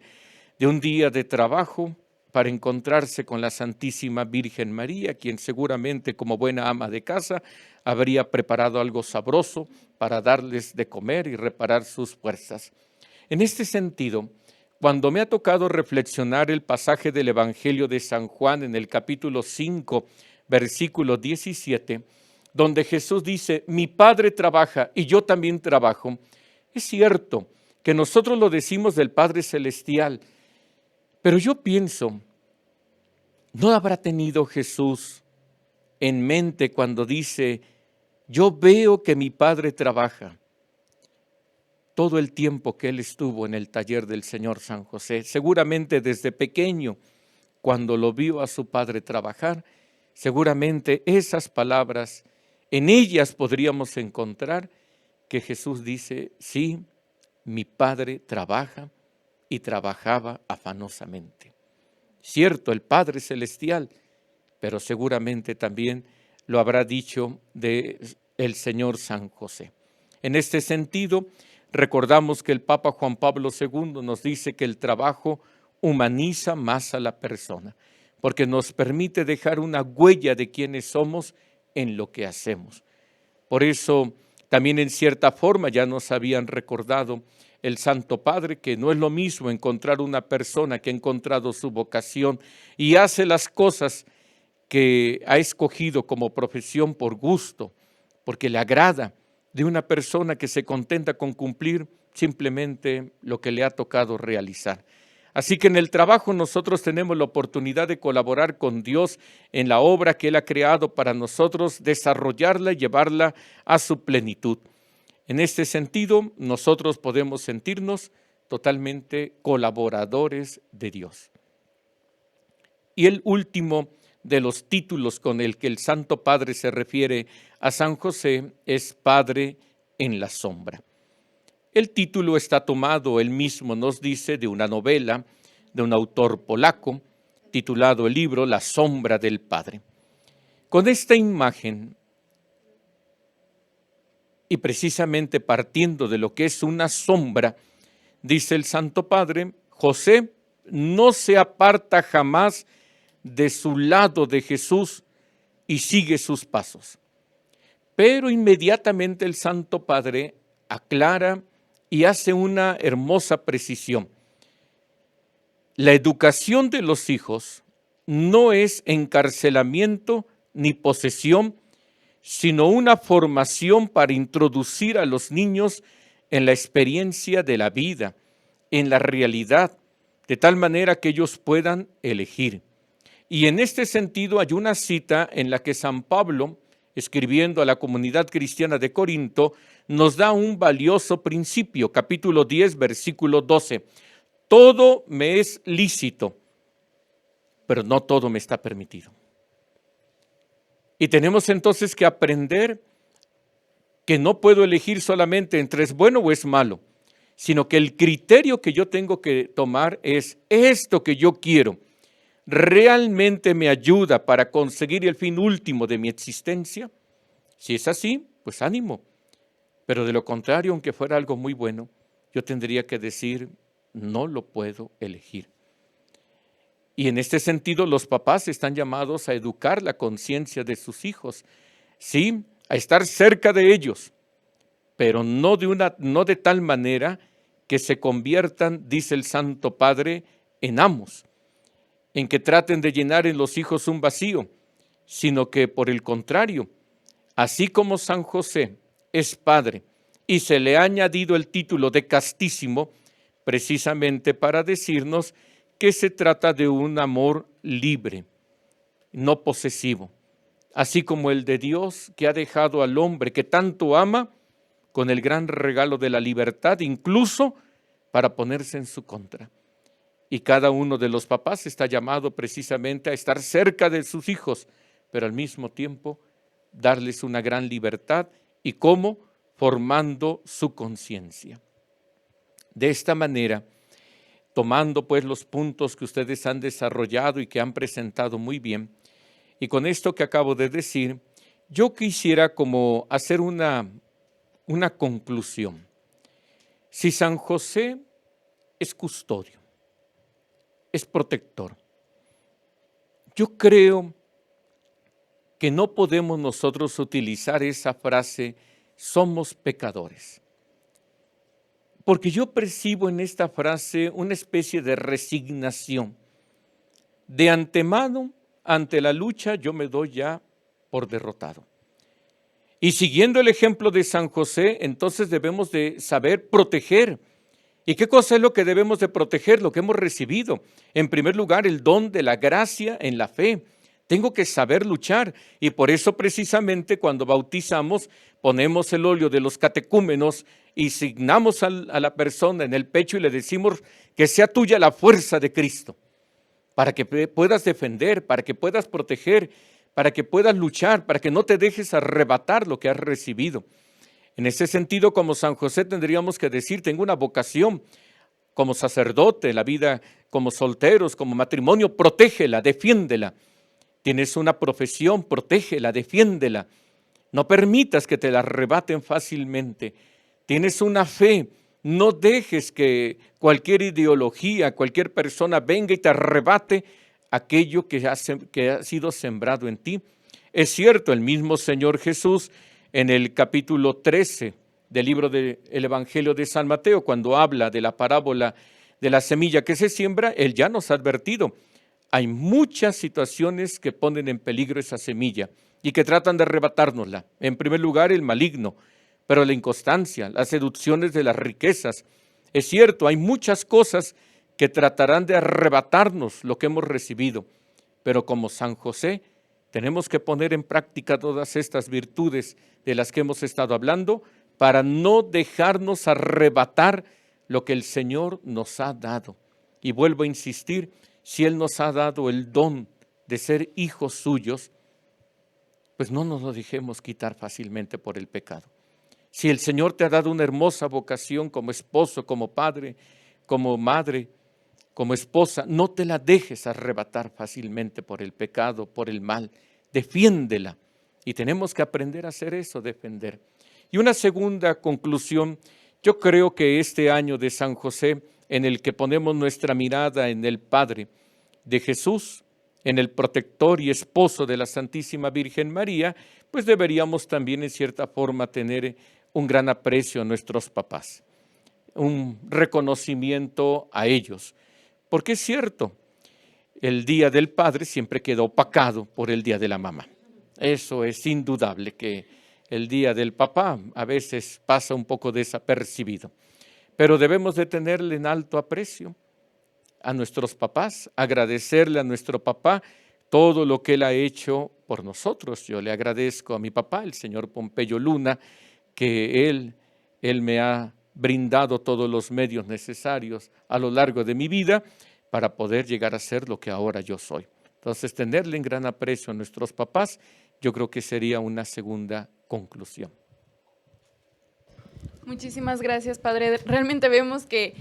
de un día de trabajo para encontrarse con la Santísima Virgen María, quien seguramente como buena ama de casa habría preparado algo sabroso para darles de comer y reparar sus fuerzas. En este sentido, cuando me ha tocado reflexionar el pasaje del Evangelio de San Juan en el capítulo 5, versículo 17, donde Jesús dice, mi Padre trabaja y yo también trabajo, es cierto que nosotros lo decimos del Padre Celestial, pero yo pienso, ¿no habrá tenido Jesús en mente cuando dice, yo veo que mi Padre trabaja? Todo el tiempo que él estuvo en el taller del Señor San José, seguramente desde pequeño, cuando lo vio a su padre trabajar, seguramente esas palabras, en ellas podríamos encontrar que Jesús dice, sí, mi Padre trabaja y trabajaba afanosamente. Cierto, el Padre Celestial, pero seguramente también lo habrá dicho del Señor San José. En este sentido, recordamos que el Papa Juan Pablo II nos dice que el trabajo humaniza más a la persona, porque nos permite dejar una huella de quiénes somos en lo que hacemos. Por eso, también en cierta forma ya nos habían recordado el Santo Padre que no es lo mismo encontrar una persona que ha encontrado su vocación y hace las cosas que ha escogido como profesión por gusto, porque le agrada, de una persona que se contenta con cumplir simplemente lo que le ha tocado realizar. Así que en el trabajo nosotros tenemos la oportunidad de colaborar con Dios en la obra que Él ha creado para nosotros, desarrollarla y llevarla a su plenitud. En este sentido, nosotros podemos sentirnos totalmente colaboradores de Dios. Y el último de los títulos con el que el Santo Padre se refiere a San José es Padre en la sombra. El título está tomado, él mismo nos dice, de una novela de un autor polaco, titulado el libro La sombra del Padre. Con esta imagen, y precisamente partiendo de lo que es una sombra, dice el Santo Padre, José no se aparta jamás de su lado de Jesús y sigue sus pasos. Pero inmediatamente el Santo Padre aclara y hace una hermosa precisión. La educación de los hijos no es encarcelamiento ni posesión, sino una formación para introducir a los niños en la experiencia de la vida, en la realidad, de tal manera que ellos puedan elegir. Y en este sentido hay una cita en la que San Pablo, escribiendo a la comunidad cristiana de Corinto, nos da un valioso principio, capítulo 10, versículo 12. Todo me es lícito, pero no todo me está permitido. Y tenemos entonces que aprender que no puedo elegir solamente entre es bueno o es malo, sino que el criterio que yo tengo que tomar es esto que yo quiero. ¿Realmente me ayuda para conseguir el fin último de mi existencia? Si es así, pues ánimo. Pero de lo contrario, aunque fuera algo muy bueno, yo tendría que decir, no lo puedo elegir. Y en este sentido, los papás están llamados a educar la conciencia de sus hijos, sí, a estar cerca de ellos, pero no de tal manera que se conviertan, dice el Santo Padre, en amos, en que traten de llenar en los hijos un vacío, sino que por el contrario, así como San José es padre y se le ha añadido el título de castísimo, precisamente para decirnos que se trata de un amor libre, no posesivo, así como el de Dios que ha dejado al hombre que tanto ama con el gran regalo de la libertad, incluso para ponerse en su contra. Y cada uno de los papás está llamado precisamente a estar cerca de sus hijos, pero al mismo tiempo darles una gran libertad. ¿Y cómo? Formando su conciencia. De esta manera, tomando pues los puntos que ustedes han desarrollado y que han presentado muy bien, y con esto que acabo de decir, yo quisiera como hacer una conclusión. Si San José es custodio, es protector, yo creo que no podemos nosotros utilizar esa frase, somos pecadores. Porque yo percibo en esta frase una especie de resignación. De antemano, ante la lucha, yo me doy ya por derrotado. Y siguiendo el ejemplo de San José, entonces debemos de saber proteger. ¿Y qué cosa es lo que debemos de proteger? Lo que hemos recibido. En primer lugar, el don de la gracia en la fe. Tengo que saber luchar y por eso precisamente cuando bautizamos ponemos el óleo de los catecúmenos y signamos a la persona en el pecho y le decimos que sea tuya la fuerza de Cristo para que puedas defender, para que puedas proteger, para que puedas luchar, para que no te dejes arrebatar lo que has recibido. En ese sentido, como San José tendríamos que decir, tengo una vocación como sacerdote, la vida como solteros, como matrimonio, protégela, defiéndela. Tienes una profesión, protégela, defiéndela. No permitas que te la arrebaten fácilmente. Tienes una fe, no dejes que cualquier ideología, cualquier persona venga y te arrebate aquello que ha sido sembrado en ti. Es cierto, el mismo Señor Jesús en el capítulo 13 del libro del Evangelio de San Mateo, cuando habla de la parábola de la semilla que se siembra, Él ya nos ha advertido. Hay muchas situaciones que ponen en peligro esa semilla y que tratan de arrebatárnosla. En primer lugar, el maligno, pero la inconstancia, las seducciones de las riquezas. Es cierto, hay muchas cosas que tratarán de arrebatarnos lo que hemos recibido, pero como San José, tenemos que poner en práctica todas estas virtudes de las que hemos estado hablando para no dejarnos arrebatar lo que el Señor nos ha dado. Y vuelvo a insistir, si Él nos ha dado el don de ser hijos suyos, pues no nos lo dejemos quitar fácilmente por el pecado. Si el Señor te ha dado una hermosa vocación como esposo, como padre, como madre, como esposa, no te la dejes arrebatar fácilmente por el pecado, por el mal. Defiéndela. Y tenemos que aprender a hacer eso, defender. Y una segunda conclusión, yo creo que este año de San José, en el que ponemos nuestra mirada en el Padre de Jesús, en el protector y esposo de la Santísima Virgen María, pues deberíamos también en cierta forma tener un gran aprecio a nuestros papás, un reconocimiento a ellos. Porque es cierto, el Día del Padre siempre queda opacado por el Día de la Mamá. Eso es indudable, que el Día del Papá a veces pasa un poco desapercibido. Pero debemos de tenerle en alto aprecio a nuestros papás, agradecerle a nuestro papá todo lo que él ha hecho por nosotros. Yo le agradezco a mi papá, el señor Pompeyo Luna, que él me ha brindado todos los medios necesarios a lo largo de mi vida para poder llegar a ser lo que ahora yo soy. Entonces, tenerle en gran aprecio a nuestros papás, yo creo que sería una segunda conclusión. Muchísimas gracias, Padre. Realmente vemos que,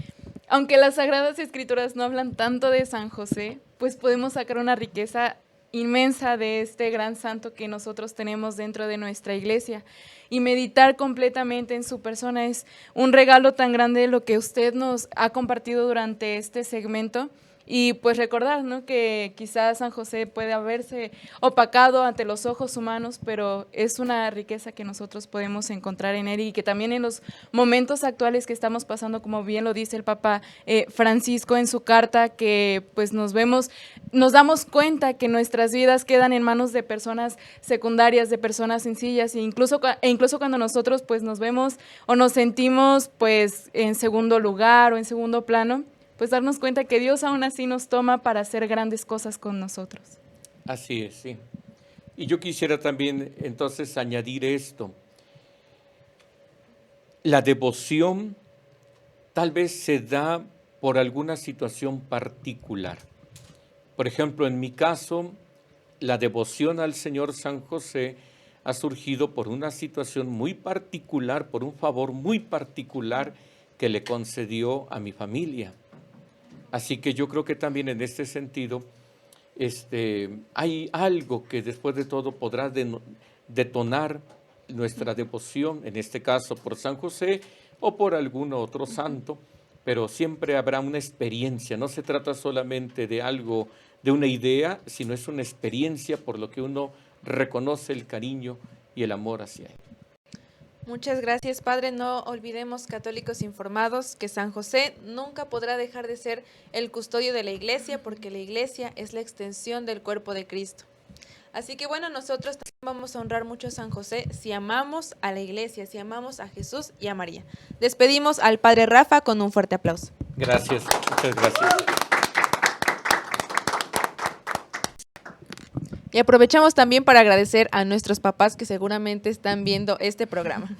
aunque las Sagradas Escrituras no hablan tanto de San José, pues podemos sacar una riqueza inmensa de este gran santo que nosotros tenemos dentro de nuestra iglesia. Y meditar completamente en su persona es un regalo tan grande lo que usted nos ha compartido durante este segmento. Y pues recordar, ¿no?, que quizás San José puede haberse opacado ante los ojos humanos, pero es una riqueza que nosotros podemos encontrar en él, y que también en los momentos actuales que estamos pasando, como bien lo dice el Papa Francisco en su carta, que pues nos damos cuenta que nuestras vidas quedan en manos de personas secundarias, de personas sencillas, e incluso cuando nosotros pues nos vemos o nos sentimos pues en segundo lugar o en segundo plano, pues darnos cuenta que Dios aún así nos toma para hacer grandes cosas con nosotros. Así es, sí. Y yo quisiera también entonces añadir esto. La devoción tal vez se da por alguna situación particular. Por ejemplo, en mi caso, la devoción al Señor San José ha surgido por una situación muy particular, por un favor muy particular que le concedió a mi familia. Así que yo creo que también en este sentido hay algo que después de todo podrá detonar nuestra devoción, en este caso por San José o por algún otro santo, pero siempre habrá una experiencia. No se trata solamente de algo, de una idea, sino es una experiencia por lo que uno reconoce el cariño y el amor hacia él. Muchas gracias, Padre. No olvidemos, católicos informados, que San José nunca podrá dejar de ser el custodio de la Iglesia, porque la Iglesia es la extensión del cuerpo de Cristo. Así que bueno, nosotros también vamos a honrar mucho a San José si amamos a la Iglesia, si amamos a Jesús y a María. Despedimos al Padre Rafa con un fuerte aplauso. Gracias, muchas gracias. Y aprovechamos también para agradecer a nuestros papás que seguramente están viendo este programa.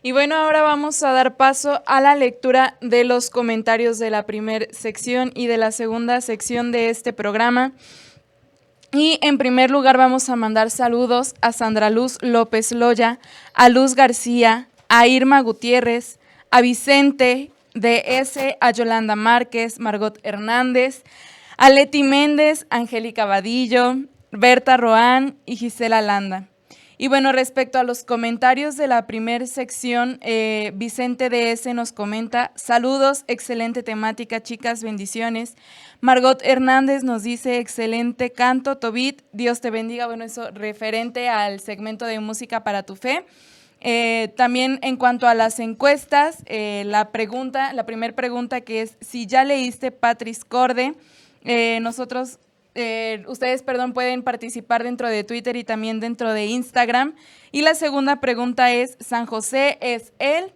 Y bueno, ahora vamos a dar paso a la lectura de los comentarios de la primera sección y de la segunda sección de este programa. Y en primer lugar vamos a mandar saludos a Sandra Luz López Loya, a Luz García, a Irma Gutiérrez, a Vicente DS, a Yolanda Márquez, Margot Hernández, a Leti Méndez, Angélica Vadillo, Berta Roán y Gisela Landa. Y bueno, respecto a los comentarios de la primera sección, Vicente DS nos comenta: saludos, excelente temática, chicas, bendiciones. Margot Hernández nos dice: excelente canto, Tobit, Dios te bendiga. Bueno, eso referente al segmento de música para tu fe. También en cuanto a las encuestas, la primera pregunta, que es si ya leíste Patris Corde, ustedes pueden participar dentro de Twitter y también dentro de Instagram. Y la segunda pregunta es: San José es él,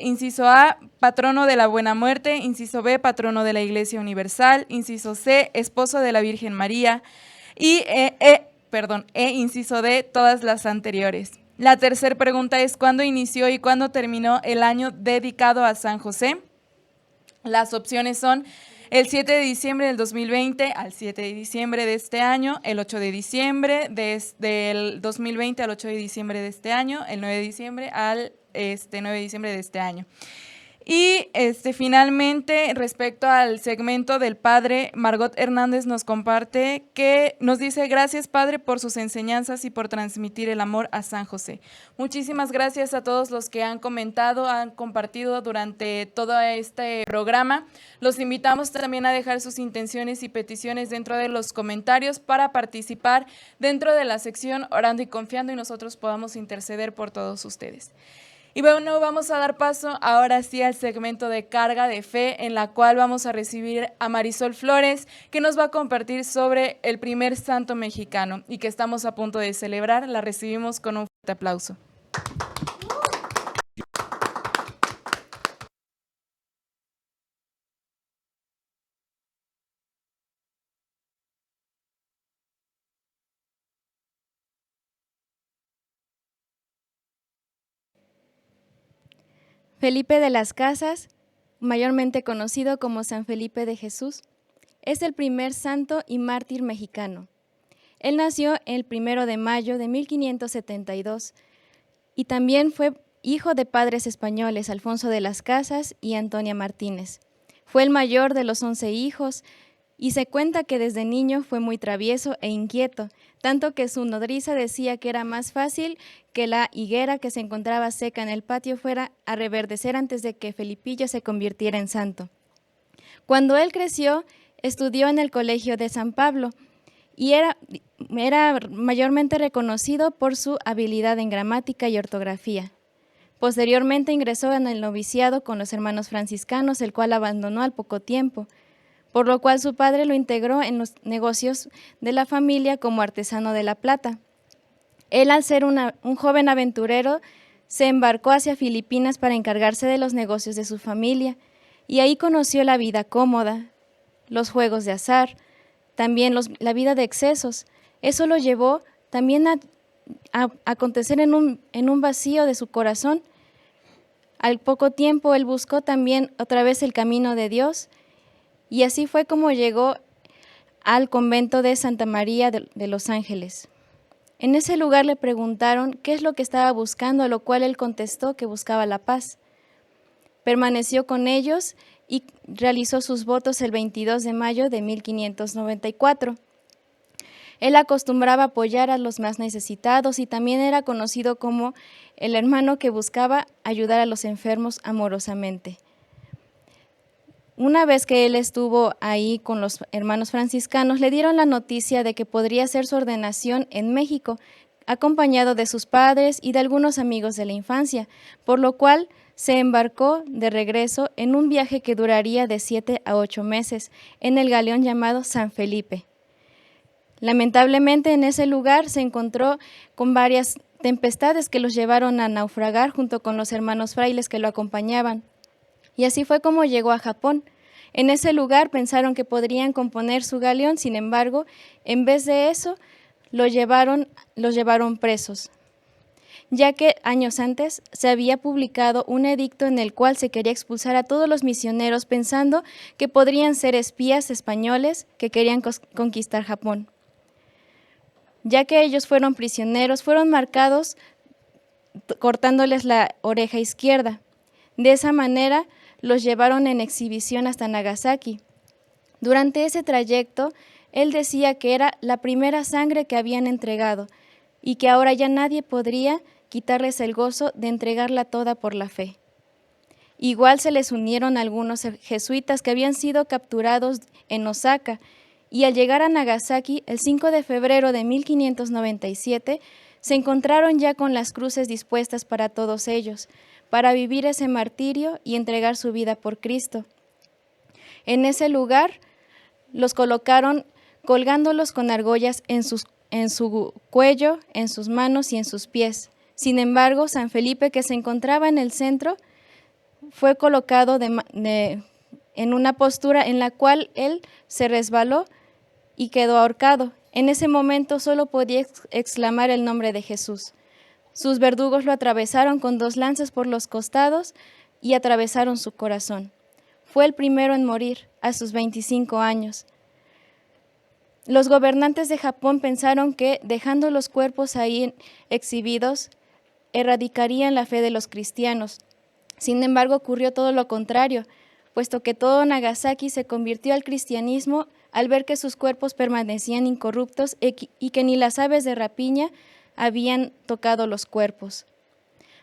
inciso A, patrono de la buena muerte; inciso B, patrono de la Iglesia Universal; inciso C, esposo de la Virgen María; y inciso D, todas las anteriores. La tercera pregunta es: ¿cuándo inició y cuándo terminó el año dedicado a San José? Las opciones son: el 7 de diciembre del 2020 al 7 de diciembre de este año, el 8 de diciembre del 2020 al 8 de diciembre de este año, el 9 de diciembre al 9 de diciembre de este año. Y finalmente, respecto al segmento del padre, Margot Hernández nos comparte que nos dice: gracias, padre, por sus enseñanzas y por transmitir el amor a San José. Muchísimas gracias a todos los que han comentado, han compartido durante todo este programa. Los invitamos también a dejar sus intenciones y peticiones dentro de los comentarios para participar dentro de la sección Orando y Confiando, y nosotros podamos interceder por todos ustedes. Y bueno, vamos a dar paso ahora sí al segmento de Carga de Fe, en la cual vamos a recibir a Marisol Flores, que nos va a compartir sobre el primer santo mexicano y que estamos a punto de celebrar. La recibimos con un fuerte aplauso. Felipe de las Casas, mayormente conocido como San Felipe de Jesús, es el primer santo y mártir mexicano. Él nació el 1 de mayo de 1572 y también fue hijo de padres españoles, Alfonso de las Casas y Antonia Martínez. Fue el mayor de los 11 hijos y se cuenta que desde niño fue muy travieso e inquieto, tanto que su nodriza decía que era más fácil que la higuera que se encontraba seca en el patio fuera a reverdecer antes de que Felipillo se convirtiera en santo. Cuando él creció, estudió en el Colegio de San Pablo y era mayormente reconocido por su habilidad en gramática y ortografía. Posteriormente ingresó en el noviciado con los hermanos franciscanos, el cual abandonó al poco tiempo, por lo cual su padre lo integró en los negocios de la familia como artesano de la plata. Él, al ser un joven aventurero, se embarcó hacia Filipinas para encargarse de los negocios de su familia, y ahí conoció la vida cómoda, los juegos de azar, también la vida de excesos. Eso lo llevó también a acontecer en un vacío de su corazón. Al poco tiempo él buscó también otra vez el camino de Dios, y así fue como llegó al convento de Santa María de los Ángeles. En ese lugar le preguntaron qué es lo que estaba buscando, a lo cual él contestó que buscaba la paz. Permaneció con ellos y realizó sus votos el 22 de mayo de 1594. Él acostumbraba a apoyar a los más necesitados y también era conocido como el hermano que buscaba ayudar a los enfermos amorosamente. Una vez que él estuvo ahí con los hermanos franciscanos, le dieron la noticia de que podría hacer su ordenación en México, acompañado de sus padres y de algunos amigos de la infancia, por lo cual se embarcó de regreso en un viaje que duraría de 7 a 8 meses, en el galeón llamado San Felipe. Lamentablemente en ese lugar se encontró con varias tempestades que los llevaron a naufragar junto con los hermanos frailes que lo acompañaban. Y así fue como llegó a Japón. En ese lugar pensaron que podrían componer su galeón, sin embargo, en vez de eso, los llevaron presos, ya que años antes se había publicado un edicto en el cual se quería expulsar a todos los misioneros pensando que podrían ser espías españoles que querían conquistar Japón. Ya que ellos fueron prisioneros, fueron marcados cortándoles la oreja izquierda. De esa manera, los llevaron en exhibición hasta Nagasaki. Durante ese trayecto, él decía que era la primera sangre que habían entregado y que ahora ya nadie podría quitarles el gozo de entregarla toda por la fe. Igual se les unieron algunos jesuitas que habían sido capturados en Osaka y al llegar a Nagasaki, el 5 de febrero de 1597, se encontraron ya con las cruces dispuestas para todos ellos, para vivir ese martirio y entregar su vida por Cristo. En ese lugar los colocaron colgándolos con argollas en su cuello, en sus manos y en sus pies. Sin embargo, San Felipe, que se encontraba en el centro, fue colocado en una postura en la cual él se resbaló y quedó ahorcado. En ese momento solo podía exclamar el nombre de Jesús. Sus verdugos lo atravesaron con 2 lanzas por los costados y atravesaron su corazón. Fue el primero en morir a sus 25 años. Los gobernantes de Japón pensaron que, dejando los cuerpos ahí exhibidos, erradicarían la fe de los cristianos. Sin embargo, ocurrió todo lo contrario, puesto que todo Nagasaki se convirtió al cristianismo al ver que sus cuerpos permanecían incorruptos y que ni las aves de rapiña habían tocado los cuerpos.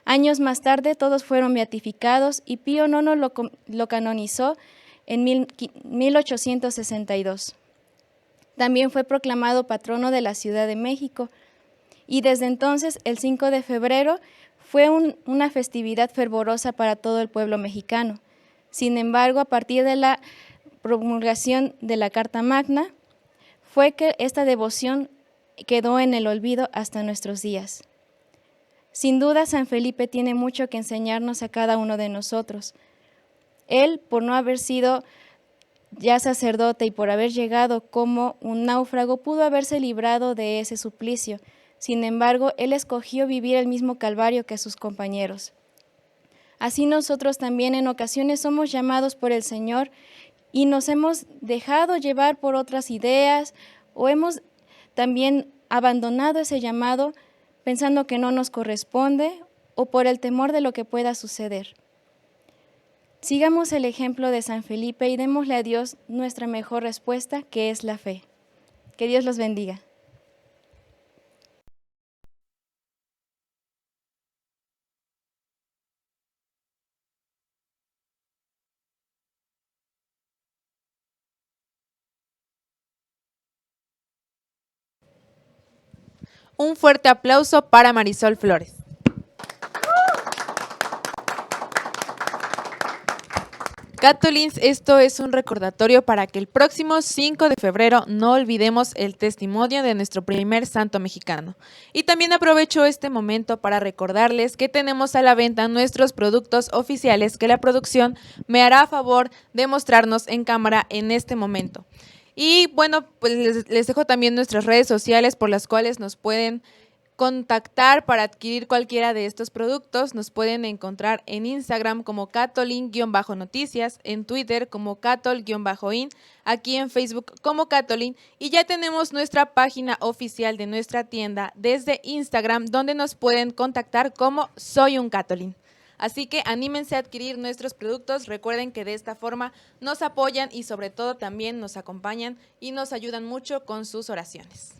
Años más tarde todos fueron beatificados y Pío IX lo canonizó en 1862. También fue proclamado patrono de la Ciudad de México y desde entonces el 5 de febrero fue una festividad fervorosa para todo el pueblo mexicano. Sin embargo, a partir de la promulgación de la Carta Magna, fue que esta devoción quedó en el olvido hasta nuestros días. Sin duda, San Felipe tiene mucho que enseñarnos a cada uno de nosotros. Él, por no haber sido ya sacerdote y por haber llegado como un náufrago, pudo haberse librado de ese suplicio. Sin embargo, él escogió vivir el mismo calvario que sus compañeros. Así nosotros también en ocasiones somos llamados por el Señor y nos hemos dejado llevar por otras ideas o hemos también abandonado ese llamado pensando que no nos corresponde o por el temor de lo que pueda suceder. Sigamos el ejemplo de San Felipe y démosle a Dios nuestra mejor respuesta, que es la fe. Que Dios los bendiga. Un fuerte aplauso para Marisol Flores. Catolins, esto es un recordatorio para que el próximo 5 de febrero no olvidemos el testimonio de nuestro primer santo mexicano. Y también aprovecho este momento para recordarles que tenemos a la venta nuestros productos oficiales que la producción me hará favor de mostrarnos en cámara en este momento. Y bueno, pues les dejo también nuestras redes sociales por las cuales nos pueden contactar para adquirir cualquiera de estos productos. Nos pueden encontrar en Instagram como Catolin-noticias, en Twitter como Catol-in, aquí en Facebook como Catolin, y ya tenemos nuestra página oficial de nuestra tienda desde Instagram, donde nos pueden contactar como Soy un Catolin. Así que anímense a adquirir nuestros productos. Recuerden que de esta forma nos apoyan y sobre todo también nos acompañan y nos ayudan mucho con sus oraciones.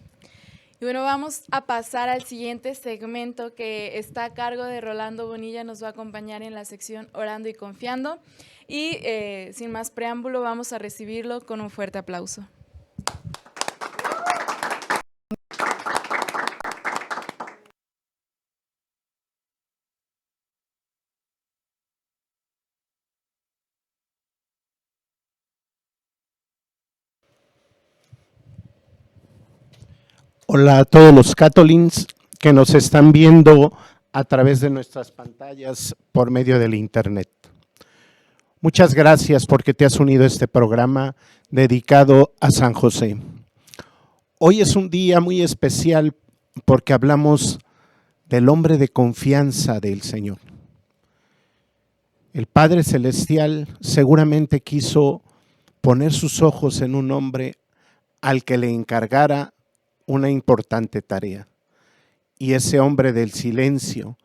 Y bueno, vamos a pasar al siguiente segmento que está a cargo de Rolando Bonilla, nos va a acompañar en la sección Orando y Confiando. Y sin más preámbulo, vamos a recibirlo con un fuerte aplauso. Hola a todos los Catolins que nos están viendo a través de nuestras pantallas por medio del internet. Muchas gracias porque te has unido a este programa dedicado a San José. Hoy es un día muy especial porque hablamos del hombre de confianza del Señor. El Padre Celestial seguramente quiso poner sus ojos en un hombre al que le encargara una importante tarea. Y ese hombre del silencio,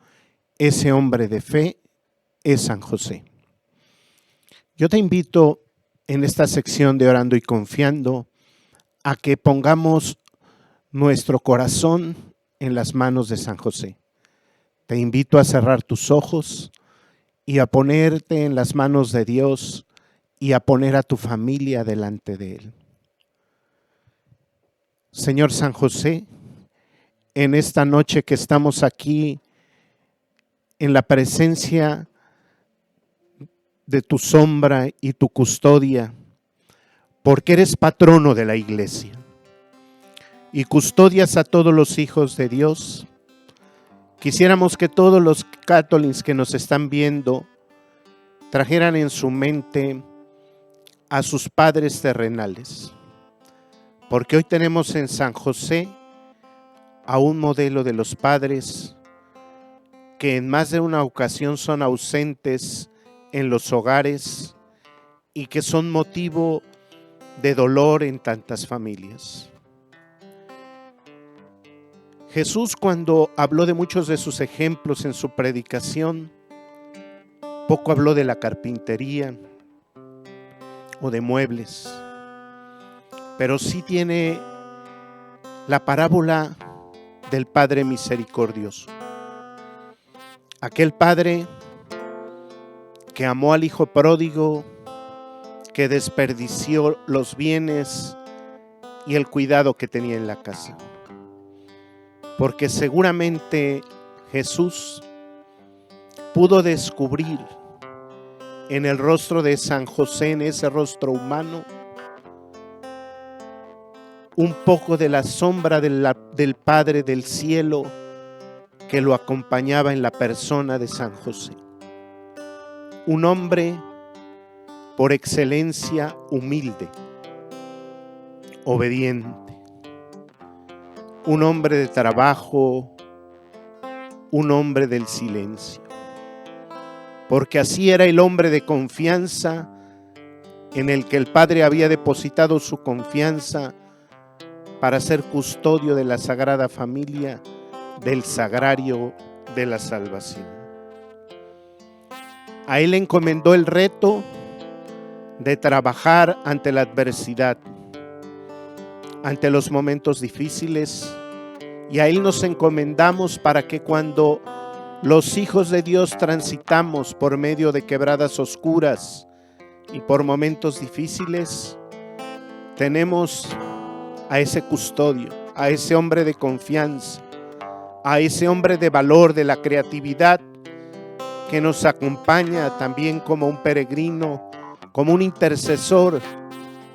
ese hombre de fe, es San José. Yo te invito en esta sección de Orando y Confiando a que pongamos nuestro corazón en las manos de San José. Te invito a cerrar tus ojos y a ponerte en las manos de Dios y a poner a tu familia delante de Él. Señor San José, en esta noche que estamos aquí en la presencia de tu sombra y tu custodia, porque eres patrono de la iglesia y custodias a todos los hijos de Dios, quisiéramos que todos los Catolins que nos están viendo trajeran en su mente a sus padres terrenales. Porque hoy tenemos en San José a un modelo de los padres que en más de una ocasión son ausentes en los hogares y que son motivo de dolor en tantas familias. Jesús, cuando habló de muchos de sus ejemplos en su predicación, Poco habló de la carpintería o de muebles, pero sí tiene la parábola del Padre misericordioso. Aquel Padre que amó al hijo pródigo, que desperdició los bienes y el cuidado que tenía en la casa. Porque seguramente Jesús pudo descubrir en el rostro de San José, en ese rostro humano, un poco de la sombra del Padre del cielo que lo acompañaba en la persona de San José. Un hombre por excelencia humilde, obediente, un hombre de trabajo, un hombre del silencio, porque así era el hombre de confianza en el que el Padre había depositado su confianza para ser custodio de la Sagrada Familia, del sagrario de la salvación. A él encomendó el reto de trabajar ante la adversidad, ante los momentos difíciles, y a él nos encomendamos para que cuando los hijos de Dios transitamos por medio de quebradas oscuras y por momentos difíciles, tenemos a ese custodio, a ese hombre de confianza, a ese hombre de valor, de la creatividad, que nos acompaña también como un peregrino, como un intercesor,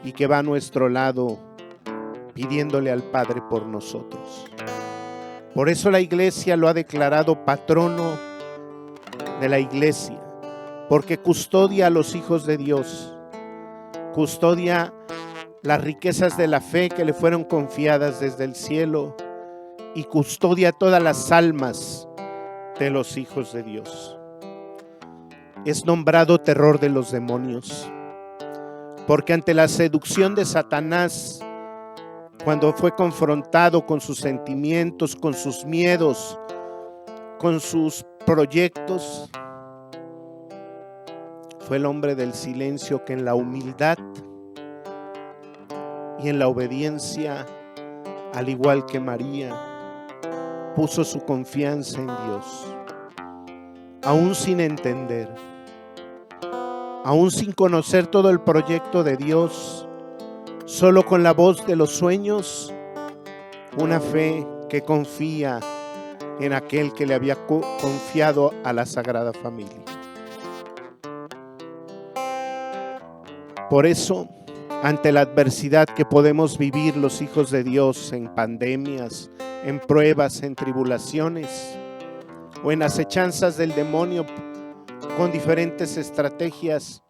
y que va a nuestro lado pidiéndole al Padre por nosotros. Por eso la Iglesia lo ha declarado patrono de la Iglesia, porque custodia a los hijos de Dios, custodia las riquezas de la fe que le fueron confiadas desde el cielo y custodia todas las almas de los hijos de Dios. Es nombrado terror de los demonios, porque ante la seducción de Satanás, cuando fue confrontado con sus sentimientos, con sus miedos, con sus proyectos, fue el hombre del silencio que en la humildad y en la obediencia, al igual que María, puso su confianza en Dios, aún sin entender, aún sin conocer todo el proyecto de Dios, solo con la voz de los sueños, una fe que confía en aquel que le había confiado a la Sagrada Familia. Por eso, ante la adversidad que podemos vivir los hijos de Dios en pandemias, en pruebas, en tribulaciones o en acechanzas del demonio con diferentes estrategias,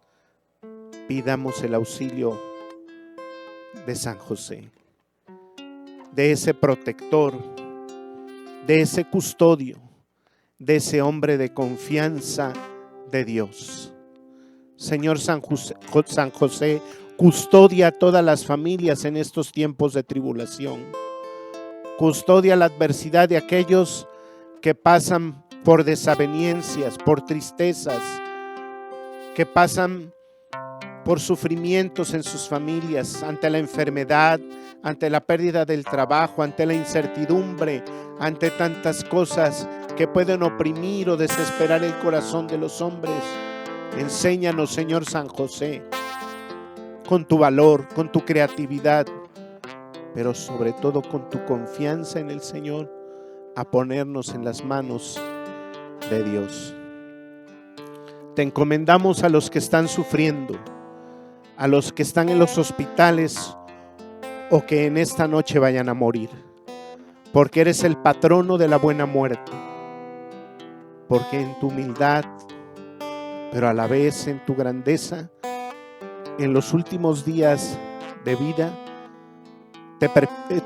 pidamos el auxilio de San José, de ese protector, de ese custodio, de ese hombre de confianza de Dios. Señor San José, custodia a todas las familias en estos tiempos de tribulación. Custodia la adversidad de aquellos que pasan por desavenencias, por tristezas, que pasan por sufrimientos en sus familias, ante la enfermedad, ante la pérdida del trabajo, ante la incertidumbre, ante tantas cosas que pueden oprimir o desesperar el corazón de los hombres. Enséñanos, Señor San José, con tu valor, con tu creatividad, pero sobre todo con tu confianza en el Señor, a ponernos en las manos de Dios. Te encomendamos a los que están sufriendo, a los que están en los hospitales o que en esta noche vayan a morir, porque eres el patrono de la buena muerte, porque en tu humildad, pero a la vez en tu grandeza, en los últimos días de vida,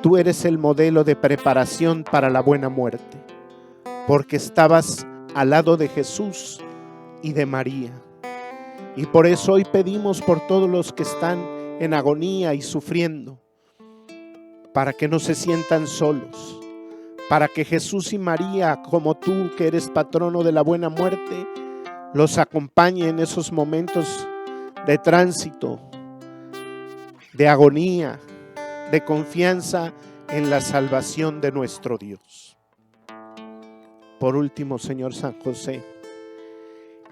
tú eres el modelo de preparación para la buena muerte, porque estabas al lado de Jesús y de María. Y por eso hoy pedimos por todos los que están en agonía y sufriendo, para que no se sientan solos, para que Jesús y María, como tú que eres patrono de la buena muerte, los acompañe en esos momentos de tránsito, de agonía, de confianza en la salvación de nuestro Dios. Por último, Señor San José,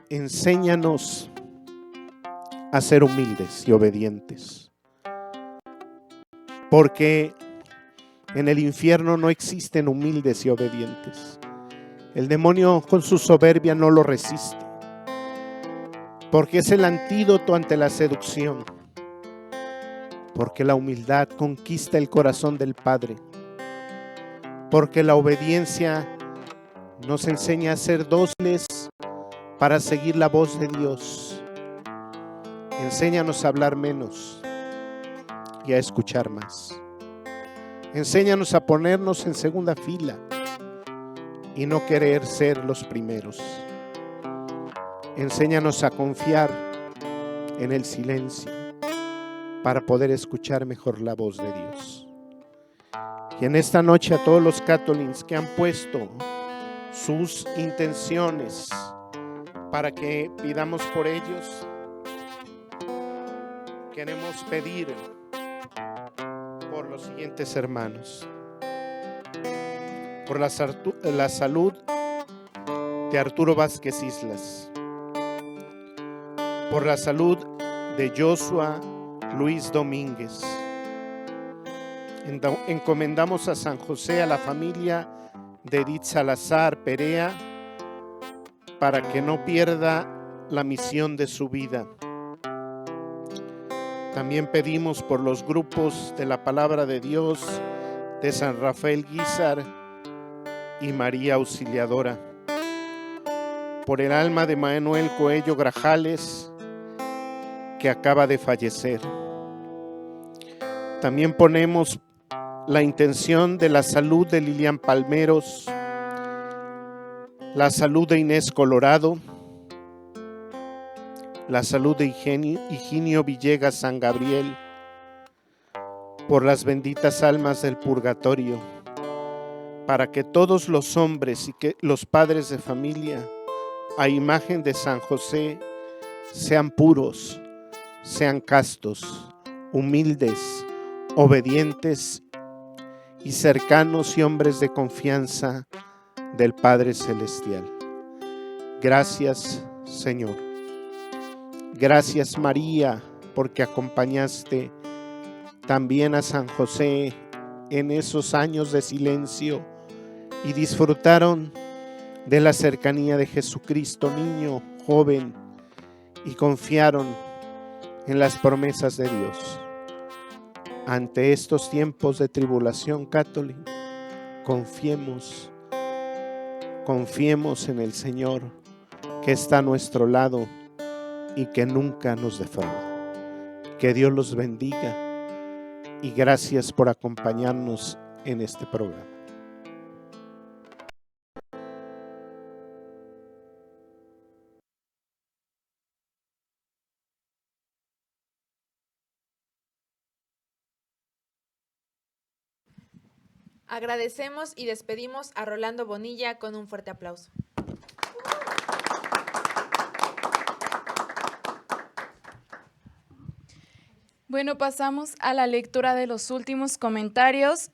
enséñanos a ser humildes y obedientes, porque en el infierno no existen humildes y obedientes. El demonio con su soberbia no lo resiste, porque es el antídoto ante la seducción, porque la humildad conquista el corazón del Padre, porque la obediencia nos enseña a ser dóciles para seguir la voz de Dios. Enséñanos a hablar menos y a escuchar más. Enséñanos a ponernos en segunda fila y no querer ser los primeros. Enséñanos a confiar en el silencio para poder escuchar mejor la voz de Dios. Y en esta noche a todos los católicos que han puesto sus intenciones para que pidamos por ellos, queremos pedir por los siguientes hermanos: por la salud de Arturo Vázquez Islas, por la salud de Joshua Luis Domínguez. Encomendamos a San José a la familia de Edith Salazar Perea para que no pierda la misión de su vida. También pedimos por los grupos de la Palabra de Dios de San Rafael Guízar y María Auxiliadora, por el alma de Manuel Coello Grajales, que acaba de fallecer. También ponemos la intención de la salud de Lilian Palmeros, la salud de Inés Colorado, la salud de Higinio Villegas San Gabriel, por las benditas almas del purgatorio, para que todos los hombres y que los padres de familia, a imagen de San José, sean puros, sean castos, humildes, obedientes y cercanos y hombres de confianza del Padre Celestial. Gracias, Señor. Gracias, María, porque acompañaste también a San José en esos años de silencio y disfrutaron de la cercanía de Jesucristo, niño, joven, y confiaron en las promesas de Dios. Ante estos tiempos de tribulación católica, confiemos en el Señor, que está a nuestro lado y que nunca nos defrauda. Que Dios los bendiga y gracias por acompañarnos en este programa. Agradecemos y despedimos a Rolando Bonilla con un fuerte aplauso. Bueno, pasamos a la lectura de los últimos comentarios.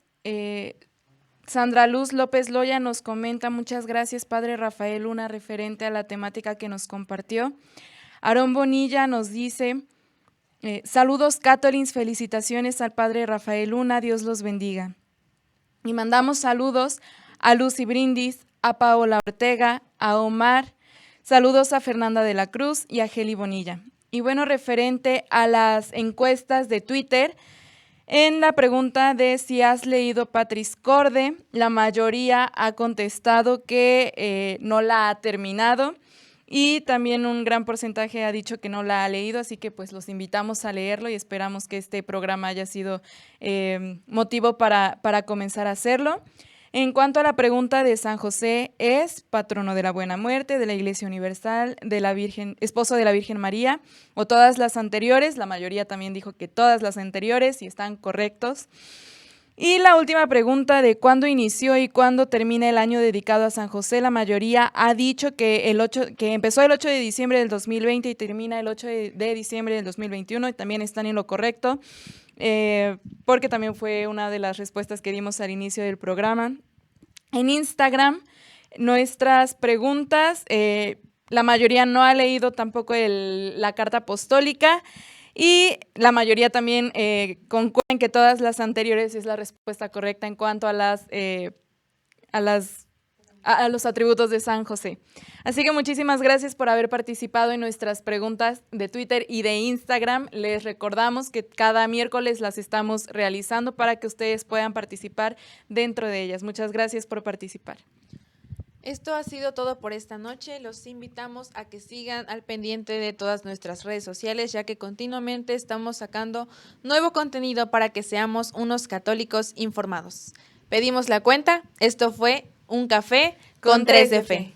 Sandra Luz López Loya nos comenta: muchas gracias, Padre Rafael Luna, referente a la temática que nos compartió. Aarón Bonilla nos dice: saludos Catolins, felicitaciones al Padre Rafael Luna, Dios los bendiga. Y mandamos saludos a Lucy Brindis, a Paola Ortega, a Omar, saludos a Fernanda de la Cruz y a Geli Bonilla. Y bueno, referente a las encuestas de Twitter, en la pregunta de si has leído Patris Corde, la mayoría ha contestado que no la ha terminado y también un gran porcentaje ha dicho que no la ha leído, así que pues los invitamos a leerlo y esperamos que este programa haya sido motivo para comenzar a hacerlo. En cuanto a la pregunta de San José, es patrono de la buena muerte, de la Iglesia Universal, de la Virgen, esposo de la Virgen María, o todas las anteriores. La mayoría también dijo que todas las anteriores y están correctos. Y la última pregunta de cuándo inició y cuándo termina el año dedicado a San José. La mayoría ha dicho que empezó el 8 de diciembre del 2020 y termina el 8 de diciembre del 2021, y también están en lo correcto, porque también fue una de las respuestas que dimos al inicio del programa. En Instagram, nuestras preguntas, la mayoría no ha leído tampoco la carta apostólica, y la mayoría también concuerdan que todas las anteriores es la respuesta correcta en cuanto a los atributos de San José. Así que muchísimas gracias por haber participado en nuestras preguntas de Twitter y de Instagram. Les recordamos que cada miércoles las estamos realizando para que ustedes puedan participar dentro de ellas. Muchas gracias por participar. Esto ha sido todo por esta noche. Los invitamos a que sigan al pendiente de todas nuestras redes sociales, ya que continuamente estamos sacando nuevo contenido para que seamos unos católicos informados. Pedimos la cuenta. Esto fue Un Café con 3 de Fe.